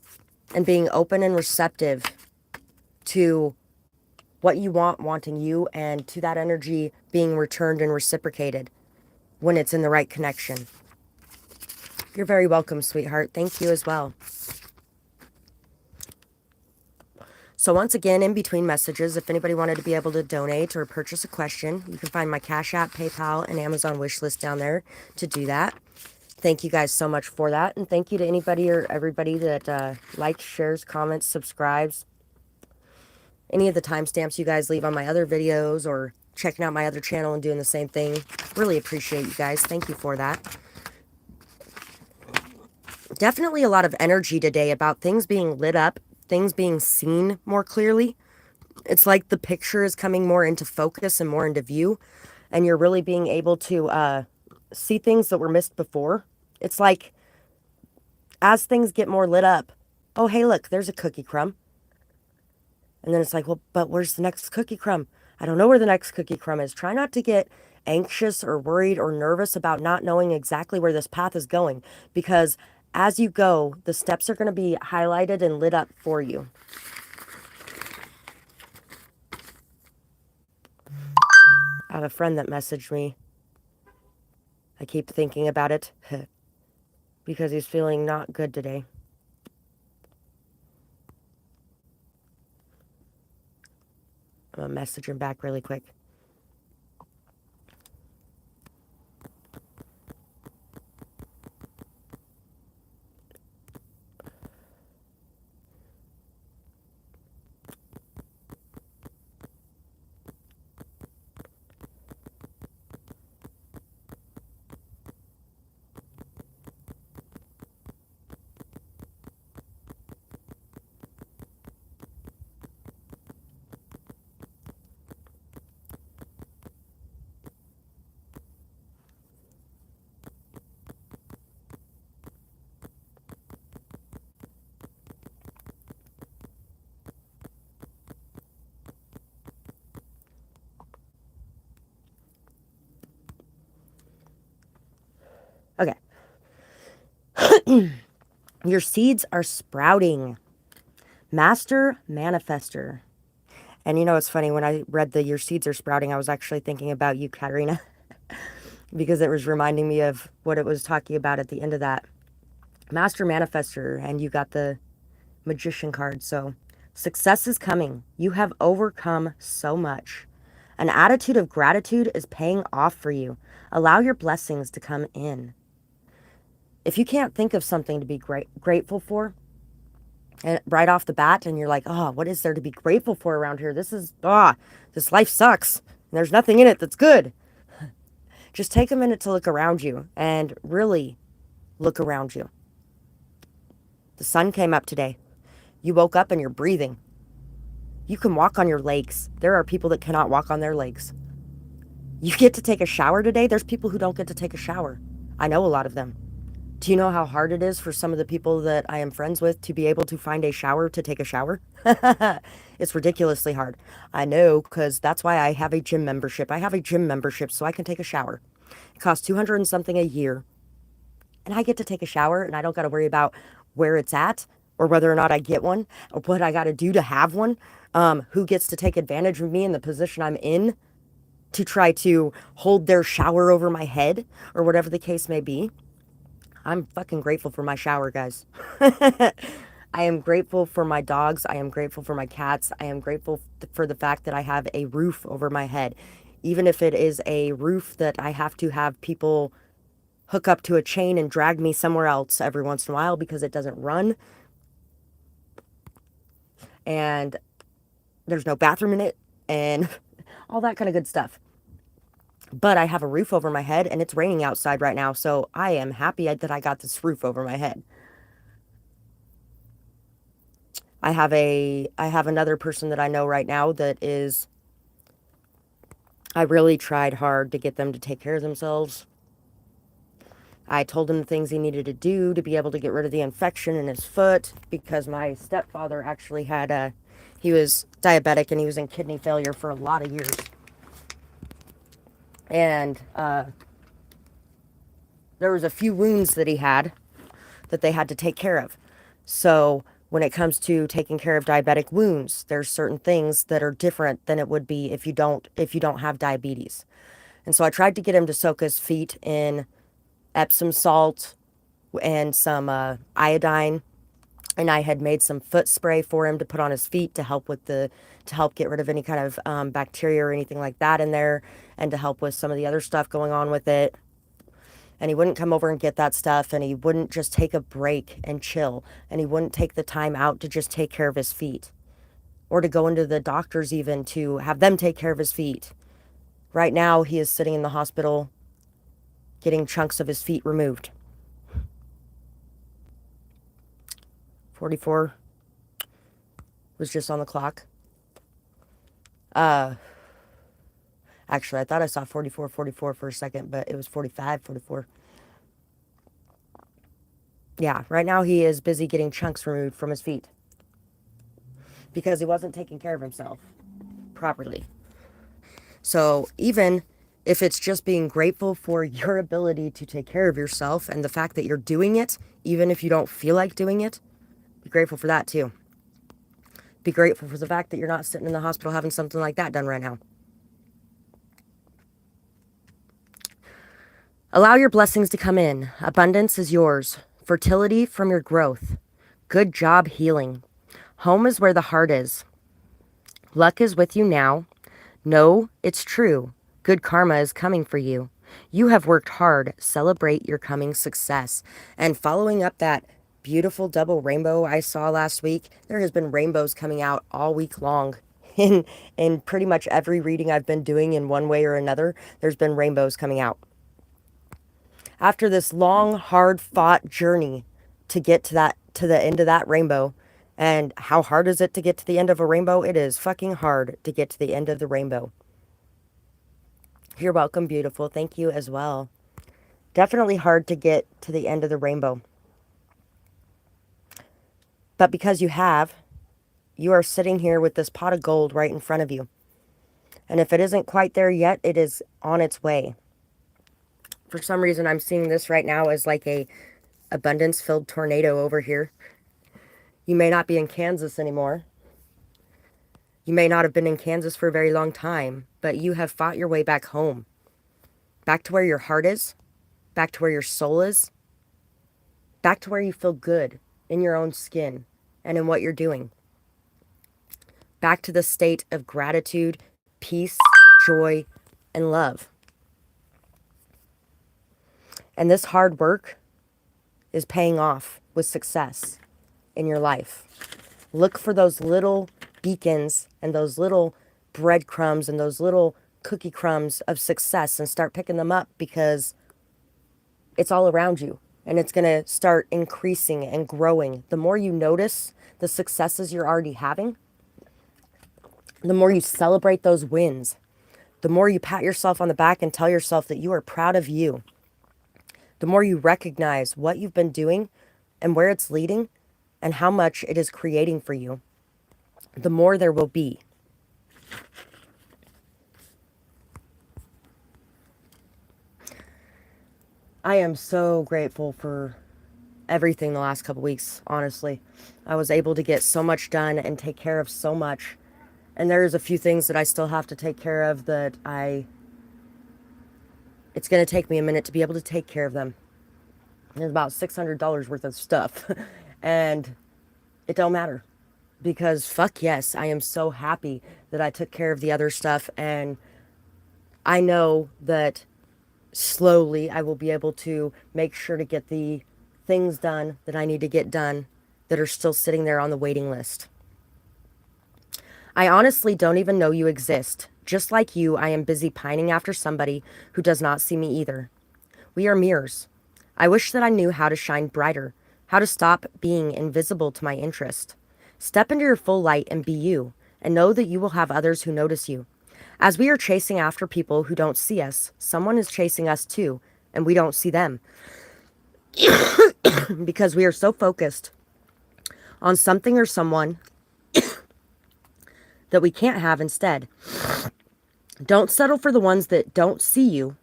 and being open and receptive to what you want wanting you, and to that energy being returned and reciprocated when it's in the right connection. You're very welcome, sweetheart. Thank you as well. So once again, in between messages, if anybody wanted to be able to donate or purchase a question, you can find my Cash App, PayPal, and Amazon wish list down there to do that. Thank you guys so much for that. And thank you to anybody or everybody that likes, shares, comments, subscribes. Any of the timestamps you guys leave on my other videos or checking out my other channel and doing the same thing. Really appreciate you guys. Thank you for that. Definitely a lot of energy today about things being lit up, things being seen more clearly. It's like the picture is coming more into focus and more into view, and you're really being able to see things that were missed before. It's like as things get more lit up, oh, hey, look, there's a cookie crumb. And then it's like, well, but where's the next cookie crumb? I don't know where the next cookie crumb is. Try not to get anxious or worried or nervous about not knowing exactly where this path is going, because as you go, the steps are going to be highlighted and lit up for you. I have a friend that messaged me. I keep thinking about it because he's feeling not good today. I'm going to message him back really quick. Okay. Your seeds are sprouting. Master Manifester. And you know, it's funny, when I read the your seeds are sprouting, I was actually thinking about you, Katarina, because it was reminding me of what it was talking about at the end of that. Master Manifester, and you got the Magician card. So success is coming. You have overcome so much. An attitude of gratitude is paying off for you. Allow your blessings to come in. If you can't think of something to be grateful for, and right off the bat, and you're like, oh, what is there to be grateful for around here? This life sucks. And there's nothing in it that's good. Just take a minute to look around you and really look around you. The sun came up today. You woke up and you're breathing. You can walk on your legs. There are people that cannot walk on their legs. You get to take a shower today. There's people who don't get to take a shower. I know a lot of them. Do you know how hard it is for some of the people that I am friends with to be able to find a shower to take a shower? It's ridiculously hard. I know, because that's why I have a gym membership. I have a gym membership so I can take a shower. It costs 200 and something a year. And I get to take a shower, and I don't got to worry about where it's at or whether or not I get one or what I got to do to have one. Who gets to take advantage of me in the position I'm in to try to hold their shower over my head or whatever the case may be. I'm fucking grateful for my shower, guys. I am grateful for my dogs. I am grateful for my cats. I am grateful for the fact that I have a roof over my head. Even if it is a roof that I have to have people hook up to a chain and drag me somewhere else every once in a while because it doesn't run. And there's no bathroom in it and all that kind of good stuff. But I have a roof over my head, and it's raining outside right now, so I am happy that I got this roof over my head. I have another person that I know right now that is, I really tried hard to get them to take care of themselves. I told him the things he needed to do to be able to get rid of the infection in his foot, because my stepfather actually had he was diabetic and he was in kidney failure for a lot of years. And there was a few wounds that he had that they had to take care of. So when it comes to taking care of diabetic wounds, there's certain things that are different than it would be if you don't have diabetes. And so I tried to get him to soak his feet in Epsom salt and some iodine, and I had made some foot spray for him to put on his feet to help get rid of any kind of bacteria or anything like that in there, and to help with some of the other stuff going on with it. And he wouldn't come over and get that stuff, and he wouldn't just take a break and chill, and he wouldn't take the time out to just take care of his feet, or to go into the doctors even to have them take care of his feet. Right now, he is sitting in the hospital getting chunks of his feet removed. 44 was just on the clock. Actually, I thought I saw 44 for a second, but it was 45. Yeah, right now he is busy getting chunks removed from his feet because he wasn't taking care of himself properly. So even if it's just being grateful for your ability to take care of yourself and the fact that you're doing it, even if you don't feel like doing it, be grateful for that too. Be grateful for the fact that you're not sitting in the hospital having something like that done right now. Allow your blessings to come in. Abundance is yours. Fertility from your growth. Good job healing. Home is where the heart is. Luck is with you now. Know it's true. Good karma is coming for you. You have worked hard. Celebrate your coming success. And following up that beautiful double rainbow I saw last week, there has been rainbows coming out all week long. In pretty much every reading I've been doing in one way or another, there's been rainbows coming out. After this long, hard-fought journey to get to the end of that rainbow, and how hard is it to get to the end of a rainbow? It is fucking hard to get to the end of the rainbow. You're welcome, beautiful. Thank you as well. Definitely hard to get to the end of the rainbow. But because you are sitting here with this pot of gold right in front of you. And if it isn't quite there yet, it is on its way. For some reason, I'm seeing this right now as like a abundance-filled tornado over here. You may not be in Kansas anymore. You may not have been in Kansas for a very long time, but you have fought your way back home. Back to where your heart is. Back to where your soul is. Back to where you feel good in your own skin and in what you're doing. Back to the state of gratitude, peace, joy, and love. And this hard work is paying off with success in your life. Look for those little beacons and those little breadcrumbs and those little cookie crumbs of success and start picking them up, because it's all around you and it's going to start increasing and growing. The more you notice the successes you're already having, the more you celebrate those wins, the more you pat yourself on the back and tell yourself that you are proud of you. The more you recognize what you've been doing and where it's leading and how much it is creating for you, the more there will be. I am so grateful for everything the last couple weeks, honestly. I was able to get so much done and take care of so much. And there's a few things that I still have to take care of that it's going to take me a minute to be able to take care of them. There's about $600 worth of stuff. And it don't matter. Because fuck yes, I am so happy that I took care of the other stuff. And I know that slowly I will be able to make sure to get the things done that I need to get done that are still sitting there on the waiting list. I honestly don't even know you exist. Just like you, I am busy pining after somebody who does not see me either. We are mirrors. I wish that I knew how to shine brighter, how to stop being invisible to my interest. Step into your full light and be you, and know that you will have others who notice you. As we are chasing after people who don't see us, someone is chasing us too, and we don't see them. Because we are so focused on something or someone that we can't have instead. Don't settle for the ones that don't see you,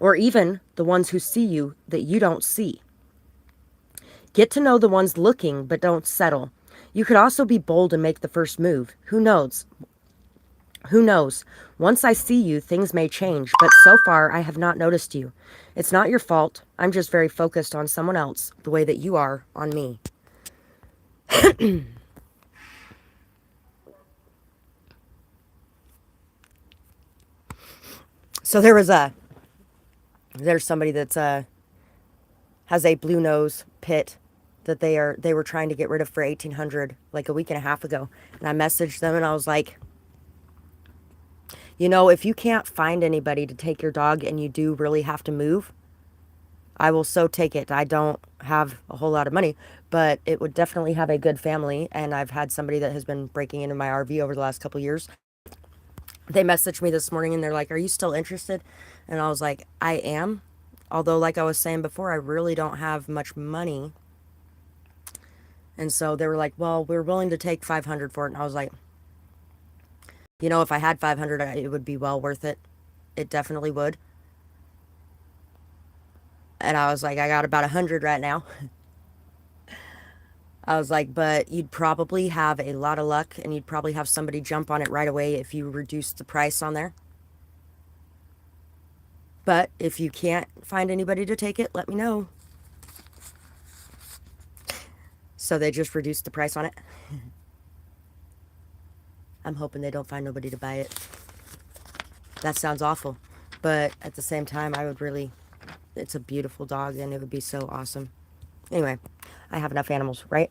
or even the ones who see you that you don't see. Get to know the ones looking, but don't settle. You could also be bold and make the first move. Who knows? Who knows? Once I see you, things may change, but so far I have not noticed you. It's not your fault. I'm just very focused on someone else, the way that you are on me. So there's somebody that's has a blue nose pit that they were trying to get rid of for 1800 like a week and a half ago. And I messaged them and I was like, you know, if you can't find anybody to take your dog and you do really have to move, I will so take it. I don't have a whole lot of money, but it would definitely have a good family. And I've had somebody that has been breaking into my RV over the last couple of years. They messaged me this morning and they're like, are you still interested? And I was like, I am. Although, like I was saying before, I really don't have much money. And so they were like, well, we're willing to take 500 for it. And I was like, you know, if I had 500, it would be well worth it. It definitely would. And I was like, I got about 100 right now. I was like, but you'd probably have a lot of luck and you'd probably have somebody jump on it right away if you reduced the price on there. But if you can't find anybody to take it, let me know. So they just reduced the price on it. I'm hoping they don't find nobody to buy it. That sounds awful. But at the same time, I would really, it's a beautiful dog and it would be so awesome. Anyway, I have enough animals, right?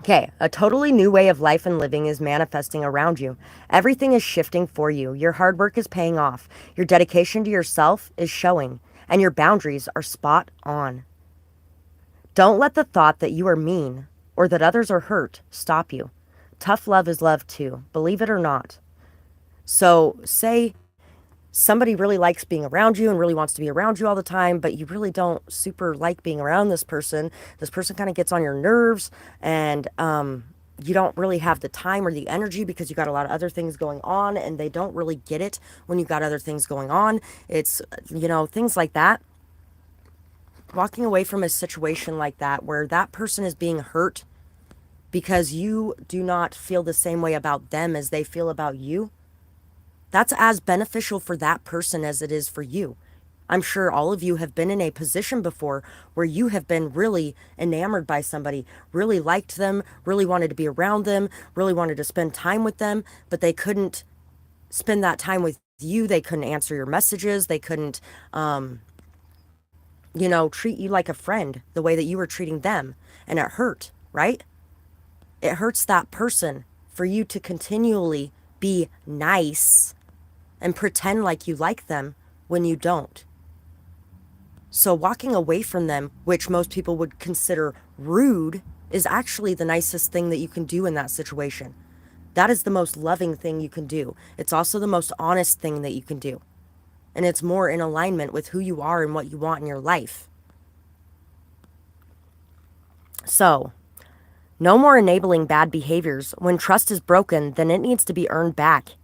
Okay, a totally new way of life and living is manifesting around you. Everything is shifting for you. Your hard work is paying off. Your dedication to yourself is showing, and your boundaries are spot on. Don't let the thought that you are mean or that others are hurt stop you. Tough love is love too, believe it or not. So, say somebody really likes being around you and really wants to be around you all the time, but you really don't super like being around this person. This person kind of gets on your nerves, and you don't really have the time or the energy because you got a lot of other things going on, and they don't really get it when you got other things going on. It's, you know, things like that. Walking away from a situation like that where that person is being hurt because you do not feel the same way about them as they feel about you, that's as beneficial for that person as it is for you. I'm sure all of you have been in a position before where you have been really enamored by somebody, really liked them, really wanted to be around them, really wanted to spend time with them, but they couldn't spend that time with you. They couldn't answer your messages. They couldn't, treat you like a friend the way that you were treating them. And it hurt, right? It hurts that person for you to continually be nice and pretend like you like them when you don't. So walking away from them, which most people would consider rude, is actually the nicest thing that you can do in that situation. That is the most loving thing you can do. It's also the most honest thing that you can do. And it's more in alignment with who you are and what you want in your life. So, no more enabling bad behaviors. When trust is broken, then it needs to be earned back.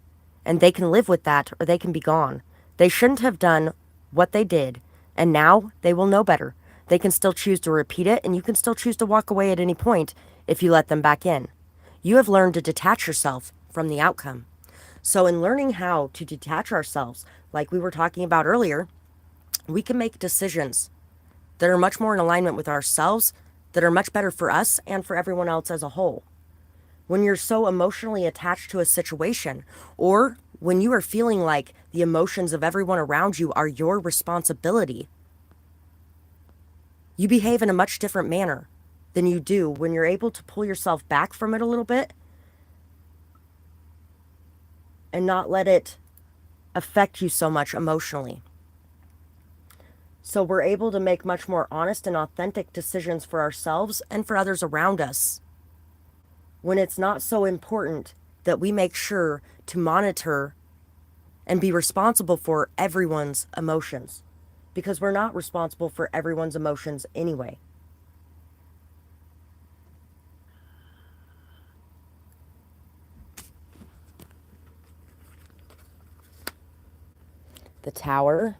And they can live with that or they can be gone. They shouldn't have done what they did, and now they will know better. They can still choose to repeat it, and you can still choose to walk away at any point if you let them back in. You have learned to detach yourself from the outcome. So in learning how to detach ourselves, like we were talking about earlier, we can make decisions that are much more in alignment with ourselves, that are much better for us and for everyone else as a whole. When you're so emotionally attached to a situation, or when you are feeling like the emotions of everyone around you are your responsibility, you behave in a much different manner than you do when you're able to pull yourself back from it a little bit and not let it affect you so much emotionally. So we're able to make much more honest and authentic decisions for ourselves and for others around us, when it's not so important that we make sure to monitor and be responsible for everyone's emotions, because we're not responsible for everyone's emotions anyway. the Tower,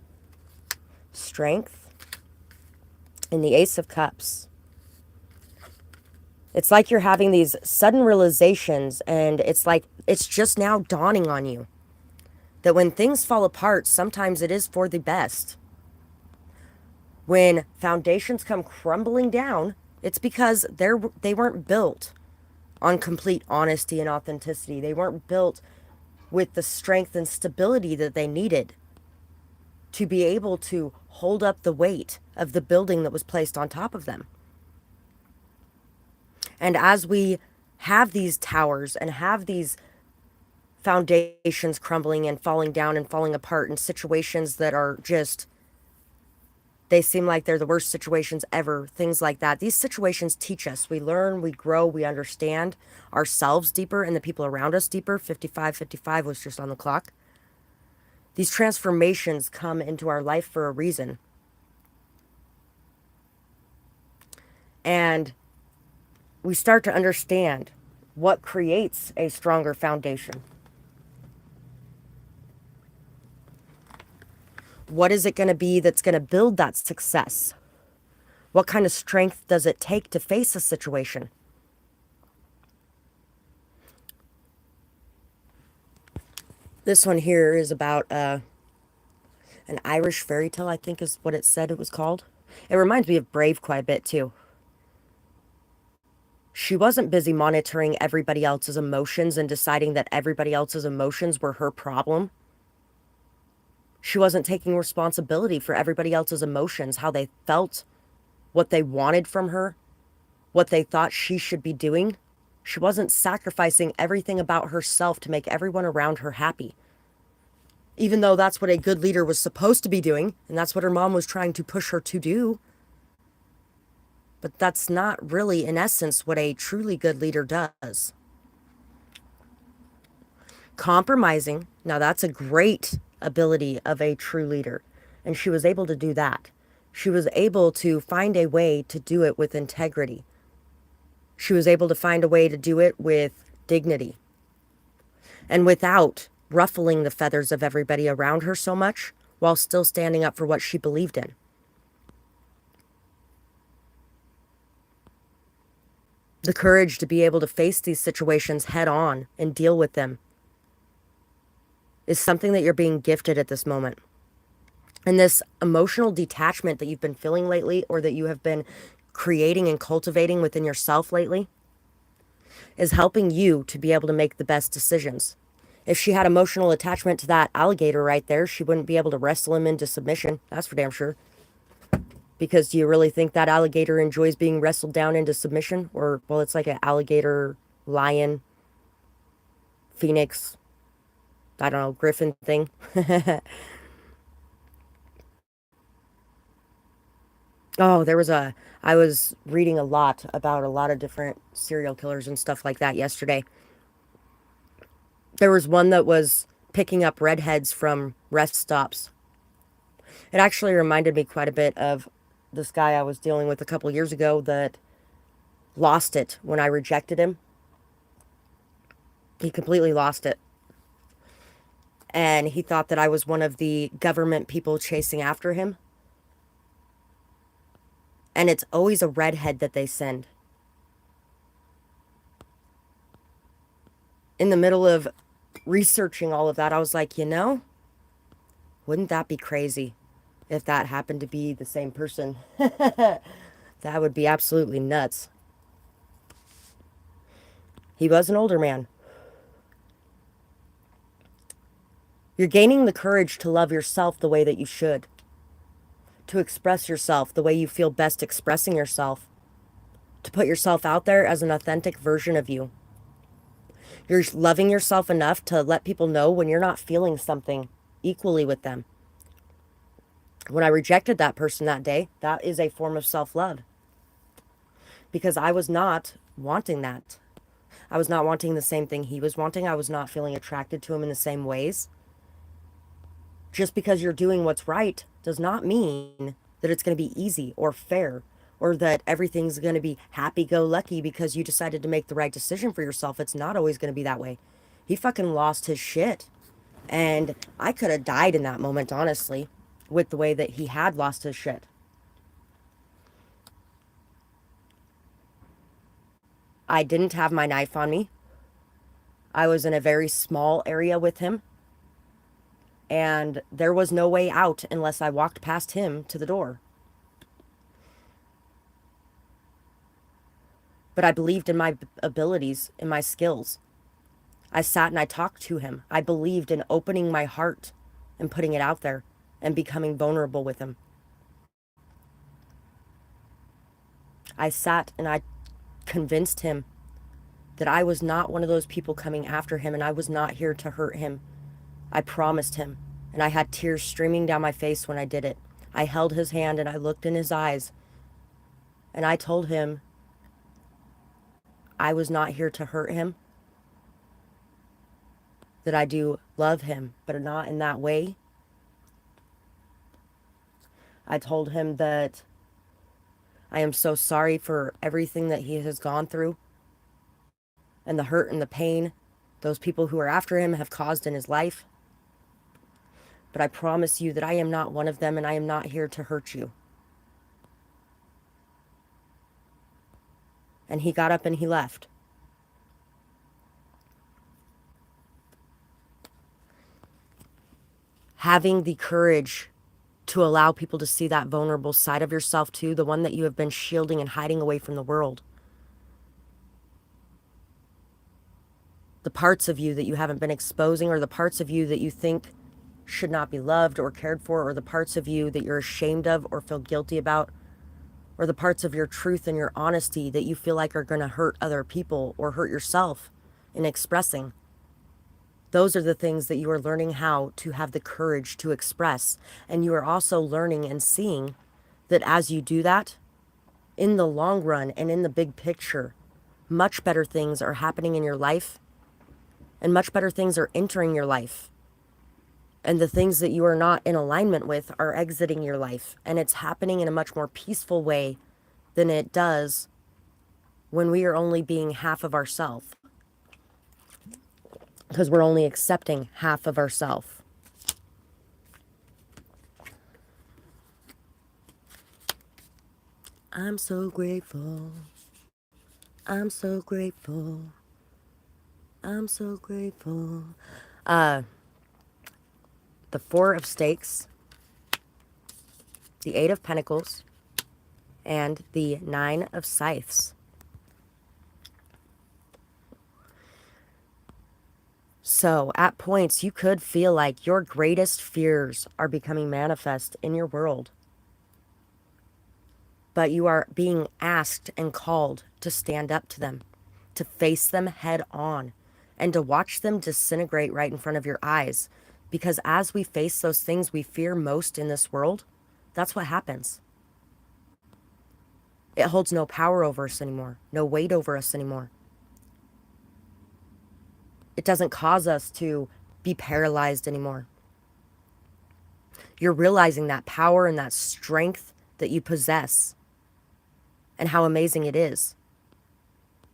Strength, and the Ace of Cups. It's like you're having these sudden realizations, and it's like it's just now dawning on you that when things fall apart, sometimes it is for the best. When foundations come crumbling down, it's because they weren't built on complete honesty and authenticity. They weren't built with the strength and stability that they needed to be able to hold up the weight of the building that was placed on top of them. And as we have these towers and have these foundations crumbling and falling down and falling apart in situations that are just, they seem like they're the worst situations ever, things like that. These situations teach us. We learn, we grow, we understand ourselves deeper and the people around us deeper. 55 was just on the clock. These transformations come into our life for a reason. And we start to understand what creates a stronger foundation. What is it going to be that's going to build that success? What kind of strength does it take to face a situation? This one here is about an Irish fairy tale, I think is what it said it was called. It reminds me of Brave quite a bit too. She wasn't busy monitoring everybody else's emotions and deciding that everybody else's emotions were her problem. She wasn't taking responsibility for everybody else's emotions, how they felt, what they wanted from her, what they thought she should be doing. She wasn't sacrificing everything about herself to make everyone around her happy. Even though that's what a good leader was supposed to be doing, and that's what her mom was trying to push her to do. But that's not really, in essence, what a truly good leader does. Compromising, now that's a great ability of a true leader. And she was able to do that. She was able to find a way to do it with integrity. She was able to find a way to do it with dignity. And without ruffling the feathers of everybody around her so much, while still standing up for what she believed in. The courage to be able to face these situations head on and deal with them is something that you're being gifted at this moment. And this emotional detachment that you've been feeling lately, or that you have been creating and cultivating within yourself lately, is helping you to be able to make the best decisions. If she had emotional attachment to that alligator right there, she wouldn't be able to wrestle him into submission. That's for damn sure. Because do you really think that alligator enjoys being wrestled down into submission? Or, well, it's like an alligator, lion, phoenix, I don't know, griffin thing. Oh, I was reading a lot about a lot of different serial killers and stuff like that yesterday. There was one that was picking up redheads from rest stops. It actually reminded me quite a bit of this guy I was dealing with a couple years ago that lost it when I rejected him. He completely lost it. And he thought that I was one of the government people chasing after him. And it's always a redhead that they send. In the middle of researching all of that, I was like, wouldn't that be crazy if that happened to be the same person? That would be absolutely nuts. He was an older man. You're gaining the courage to love yourself the way that you should. To express yourself the way you feel best expressing yourself. To put yourself out there as an authentic version of you. You're loving yourself enough to let people know when you're not feeling something equally with them. When I rejected that person that day, that is a form of self-love. Because I was not wanting that. I was not wanting the same thing he was wanting. I was not feeling attracted to him in the same ways. Just because you're doing what's right does not mean that it's going to be easy or fair, or that everything's going to be happy-go-lucky because you decided to make the right decision for yourself. It's not always going to be that way. He fucking lost his shit. And I could have died in that moment, honestly, with the way that he had lost his shit. I didn't have my knife on me. I was in a very small area with him, and there was no way out unless I walked past him to the door. But I believed in my abilities, in my skills. I sat and I talked to him. I believed in opening my heart and putting it out there and becoming vulnerable with him. I sat and I convinced him that I was not one of those people coming after him, and I was not here to hurt him. I promised him, and I had tears streaming down my face when I did it. I held his hand and I looked in his eyes, and I told him I was not here to hurt him, that I do love him, but not in that way. I told him that I am so sorry for everything that he has gone through and the hurt and the pain those people who are after him have caused in his life. But I promise you that I am not one of them, and I am not here to hurt you. And he got up and he left. Having the courage to allow people to see that vulnerable side of yourself too, the one that you have been shielding and hiding away from the world. The parts of you that you haven't been exposing, or the parts of you that you think should not be loved or cared for, or the parts of you that you're ashamed of or feel guilty about, or the parts of your truth and your honesty that you feel like are going to hurt other people or hurt yourself in expressing. Those are the things that you are learning how to have the courage to express. And you are also learning and seeing that as you do that, in the long run and in the big picture, much better things are happening in your life, and much better things are entering your life. And the things that you are not in alignment with are exiting your life. And it's happening in a much more peaceful way than it does when we are only being half of ourselves. Because we're only accepting half of ourselves. I'm so grateful. I'm so grateful. I'm so grateful. The Four of Stakes, the Eight of Pentacles, and the Nine of Scythes. So, at points, you could feel like your greatest fears are becoming manifest in your world. But you are being asked and called to stand up to them, to face them head on, and to watch them disintegrate right in front of your eyes. Because as we face those things we fear most in this world, that's what happens. It holds no power over us anymore, no weight over us anymore. It doesn't cause us to be paralyzed anymore. You're realizing that power and that strength that you possess and how amazing it is.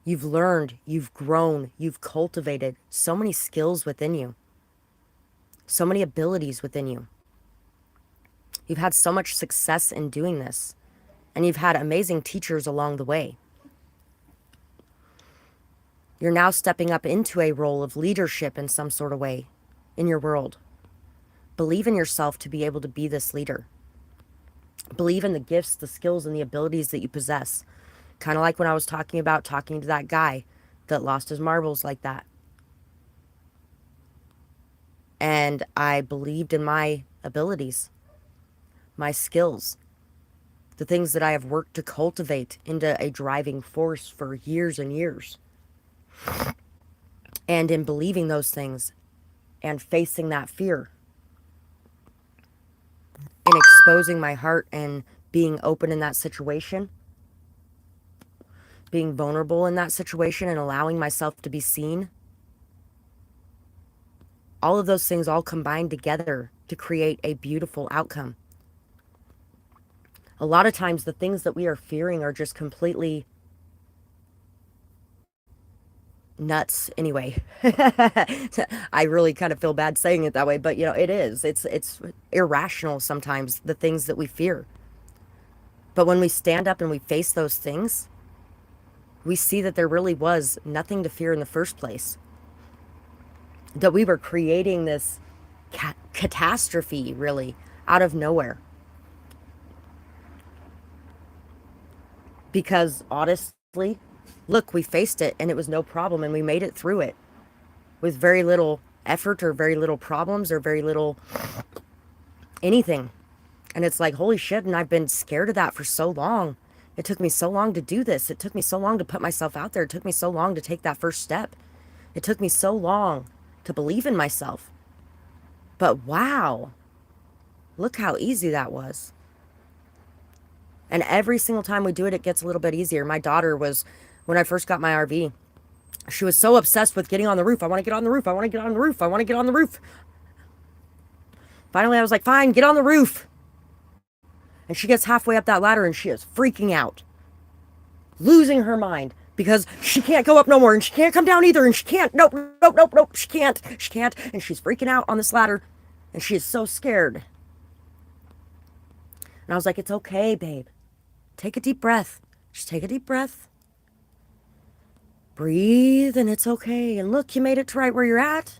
You've learned, you've grown, you've cultivated so many skills within you, so many abilities within you. You've had so much success in doing this, and you've had amazing teachers along the way. You're now stepping up into a role of leadership in some sort of way in your world. Believe in yourself to be able to be this leader. Believe in the gifts, the skills, and the abilities that you possess. Kind of like when I was talking about talking to that guy that lost his marbles like that. And I believed in my abilities, my skills, the things that I have worked to cultivate into a driving force for years and years. And in believing those things and facing that fear and exposing my heart and being open in that situation, being vulnerable in that situation and allowing myself to be seen, all of those things all combine together to create a beautiful outcome. A lot of times the things that we are fearing are just completely nuts anyway. I really kind of feel bad saying it that way, but it is. It's irrational sometimes, the things that we fear. But when we stand up and we face those things, we see that there really was nothing to fear in the first place. That we were creating this catastrophe, really, out of nowhere. Because honestly, look, we faced it and it was no problem and we made it through it with very little effort or very little problems or very little anything. And it's like, holy shit, and I've been scared of that for so long. It took me so long to do this. It took me so long to put myself out there. It took me so long to take that first step. It took me so long to believe in myself. But wow, look how easy that was. And every single time we do it, it gets a little bit easier. My daughter was, when I first got my RV, she was so obsessed with getting on the roof. I want to get on the roof. I want to get on the roof. I want to get on the roof. Finally, I was like, fine, get on the roof. And she gets halfway up that ladder and she is freaking out, losing her mind because she can't go up no more and she can't come down either and she can't. Nope, nope, nope, nope. She can't. She can't. And she's freaking out on this ladder and she is so scared. And I was like, it's okay, babe. Take a deep breath. Just take a deep breath. Breathe and it's okay. And look, you made it to right where you're at.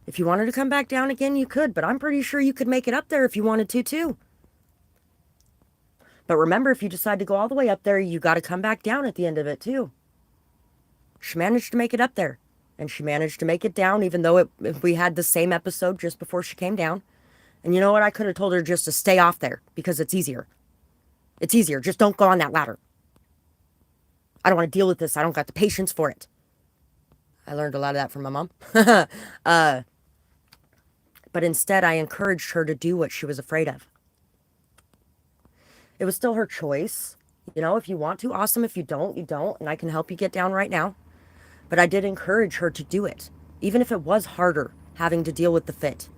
If you wanted to come back down again, you could, but I'm pretty sure you could make it up there if you wanted to, too. But remember, if you decide to go all the way up there, you got to come back down at the end of it, too. She managed to make it up there. And she managed to make it down, even though we had the same episode just before she came down. And you know what? I could have told her just to stay off there because it's easier. It's easier. Just don't go on that ladder. I don't want to deal with this. I don't got the patience for it. I learned a lot of that from my mom. But instead, I encouraged her to do what she was afraid of. It was still her choice. If you want to, awesome. If you don't, you don't. And I can help you get down right now. But I did encourage her to do it. Even if it was harder having to deal with the fit.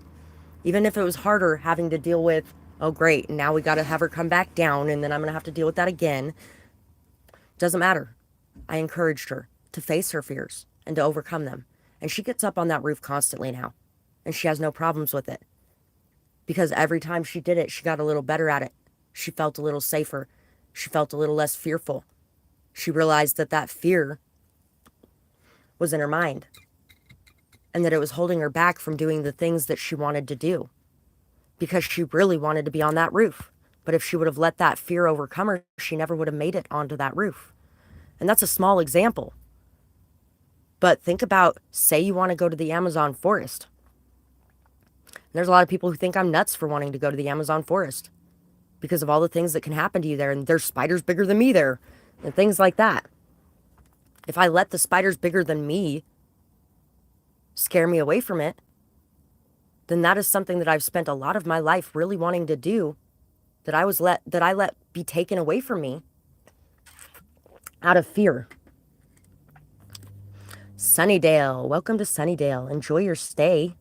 Even if it was harder having to deal with, oh great, now we got to have her come back down and then I'm going to have to deal with that again. Doesn't matter. I encouraged her to face her fears and to overcome them. And she gets up on that roof constantly now. And she has no problems with it. Because every time she did it, she got a little better at it. She felt a little safer. She felt a little less fearful. She realized that that fear was in her mind. And that it was holding her back from doing the things that she wanted to do. Because she really wanted to be on that roof. But if she would have let that fear overcome her, she never would have made it onto that roof. And that's a small example. But think about, say you want to go to the Amazon forest. There's a lot of people who think I'm nuts for wanting to go to the Amazon forest because of all the things that can happen to you there. And there's spiders bigger than me there and things like that. If I let the spiders bigger than me scare me away from it, then that is something that I've spent a lot of my life really wanting to do, that I let be taken away from me out of fear. Sunnydale, welcome to Sunnydale. Enjoy your stay.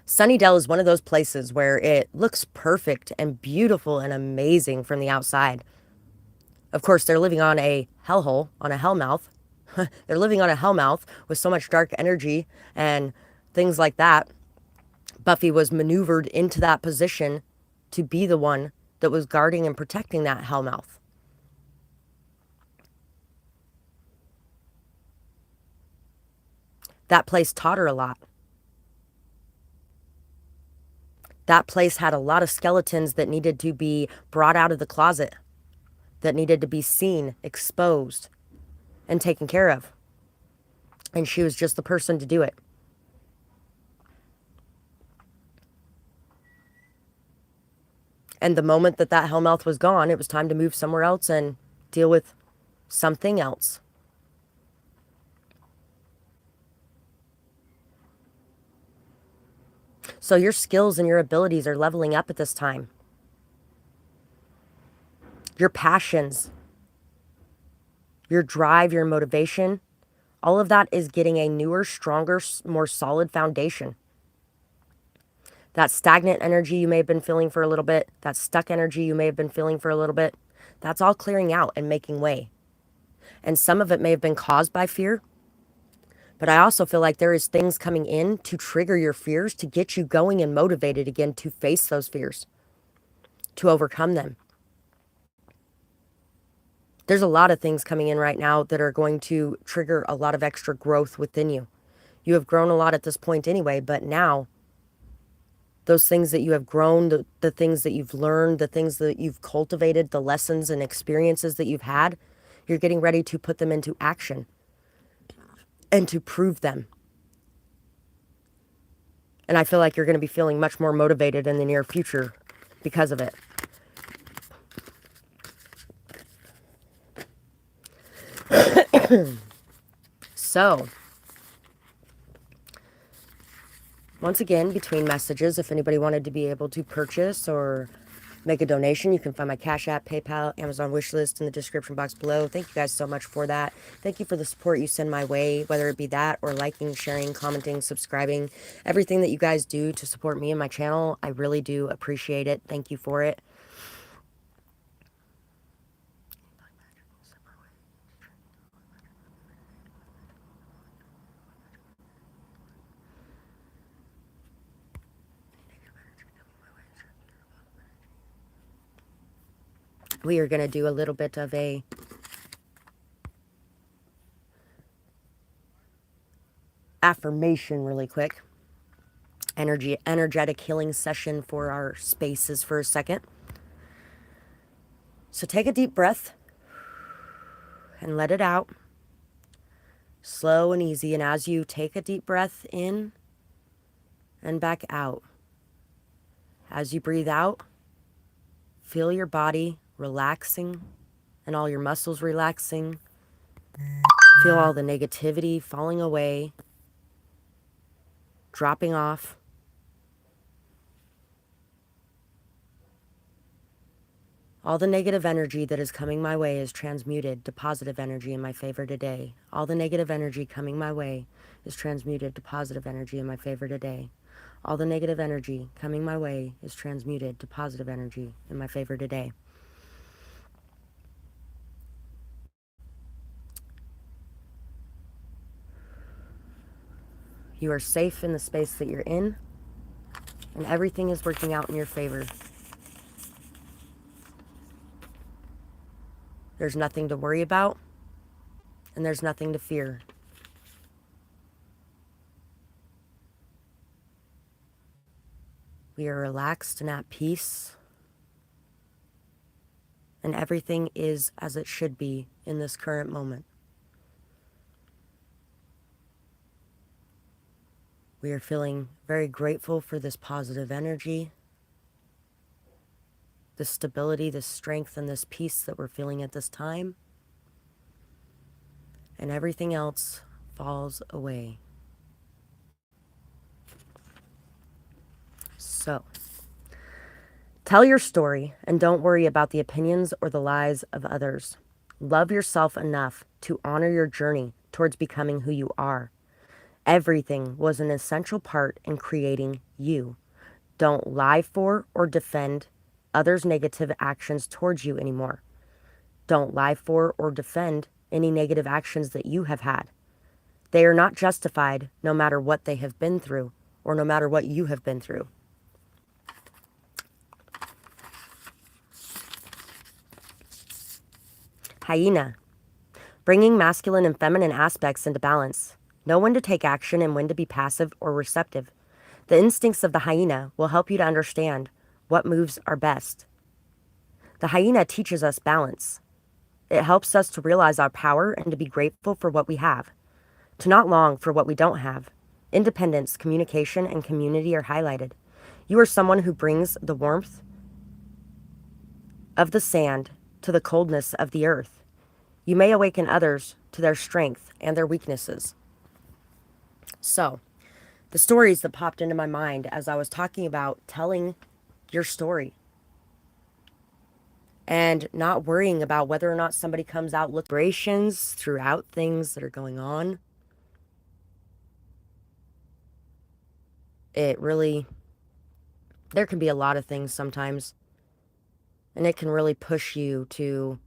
Sunnydale is one of those places where it looks perfect and beautiful and amazing from the outside. Of course, they're living on a hellhole, on a hellmouth. They're living on a hellmouth with so much dark energy and things like that. Buffy was maneuvered into that position to be the one that was guarding and protecting that hellmouth. That place taught her a lot. That place had a lot of skeletons that needed to be brought out of the closet, that needed to be seen, exposed, and taken care of. And she was just the person to do it. And the moment that that hellmouth was gone, it was time to move somewhere else and deal with something else. So your skills and your abilities are leveling up at this time. Your passions, your drive, your motivation, all of that is getting a newer, stronger, more solid foundation. That stagnant energy you may have been feeling for a little bit, that stuck energy you may have been feeling for a little bit, that's all clearing out and making way. And some of it may have been caused by fear, But I also feel like there is things coming in to trigger your fears, to get you going and motivated again to face those fears, to overcome them. There's a lot of things coming in right now that are going to trigger a lot of extra growth within you. You have grown a lot at this point anyway, but now those things that you have grown, the things that you've learned, the things that you've cultivated, the lessons and experiences that you've had, you're getting ready to put them into action and to prove them. And I feel like you're going to be feeling much more motivated in the near future because of it. So, once again, between messages, if anybody wanted to be able to purchase or make a donation, you can find my Cash App, PayPal, Amazon wish list in the description box below. Thank you guys so much for that. Thank you for the support you send my way, whether it be that or liking, sharing, commenting, subscribing. Everything that you guys do to support me and my channel, I really do appreciate it. Thank you for it. We are going to do a little bit of a affirmation really quick. Energetic healing session for our spaces for a second. So take a deep breath and let it out. Slow and easy. And as you take a deep breath in and back out, as you breathe out, feel your body relaxing and all your muscles relaxing. Feel all the negativity falling away, dropping off. All the negative energy that is coming my way is transmuted to positive energy in my favor today. All the negative energy coming my way is transmuted to positive energy in my favor today. All the negative energy coming my way is transmuted to positive energy in my favor today. You are safe in the space that you're in, and everything is working out in your favor. There's nothing to worry about, and there's nothing to fear. We are relaxed and at peace, and everything is as it should be in this current moment. We are feeling very grateful for this positive energy, this stability, this strength, and this peace that we're feeling at this time. And everything else falls away. So, tell your story and don't worry about the opinions or the lies of others. Love yourself enough to honor your journey towards becoming who you are. Everything was an essential part in creating you. Don't lie for or defend others' negative actions towards you anymore. Don't lie for or defend any negative actions that you have had. They are not justified no matter what they have been through or no matter what you have been through. Hyena. Bringing masculine and feminine aspects into balance. Know when to take action and when to be passive or receptive. The instincts of the hyena will help you to understand what moves are best. The hyena teaches us balance. It helps us to realize our power and to be grateful for what we have, to not long for what we don't have. Independence, communication, and community are highlighted. You are someone who brings the warmth of the sand to the coldness of the earth. You may awaken others to their strength and their weaknesses. So, the stories that popped into my mind as I was talking about telling your story and not worrying about whether or not somebody comes out with vibrations throughout things that are going on. It really, there can be a lot of things sometimes, and it can really push you to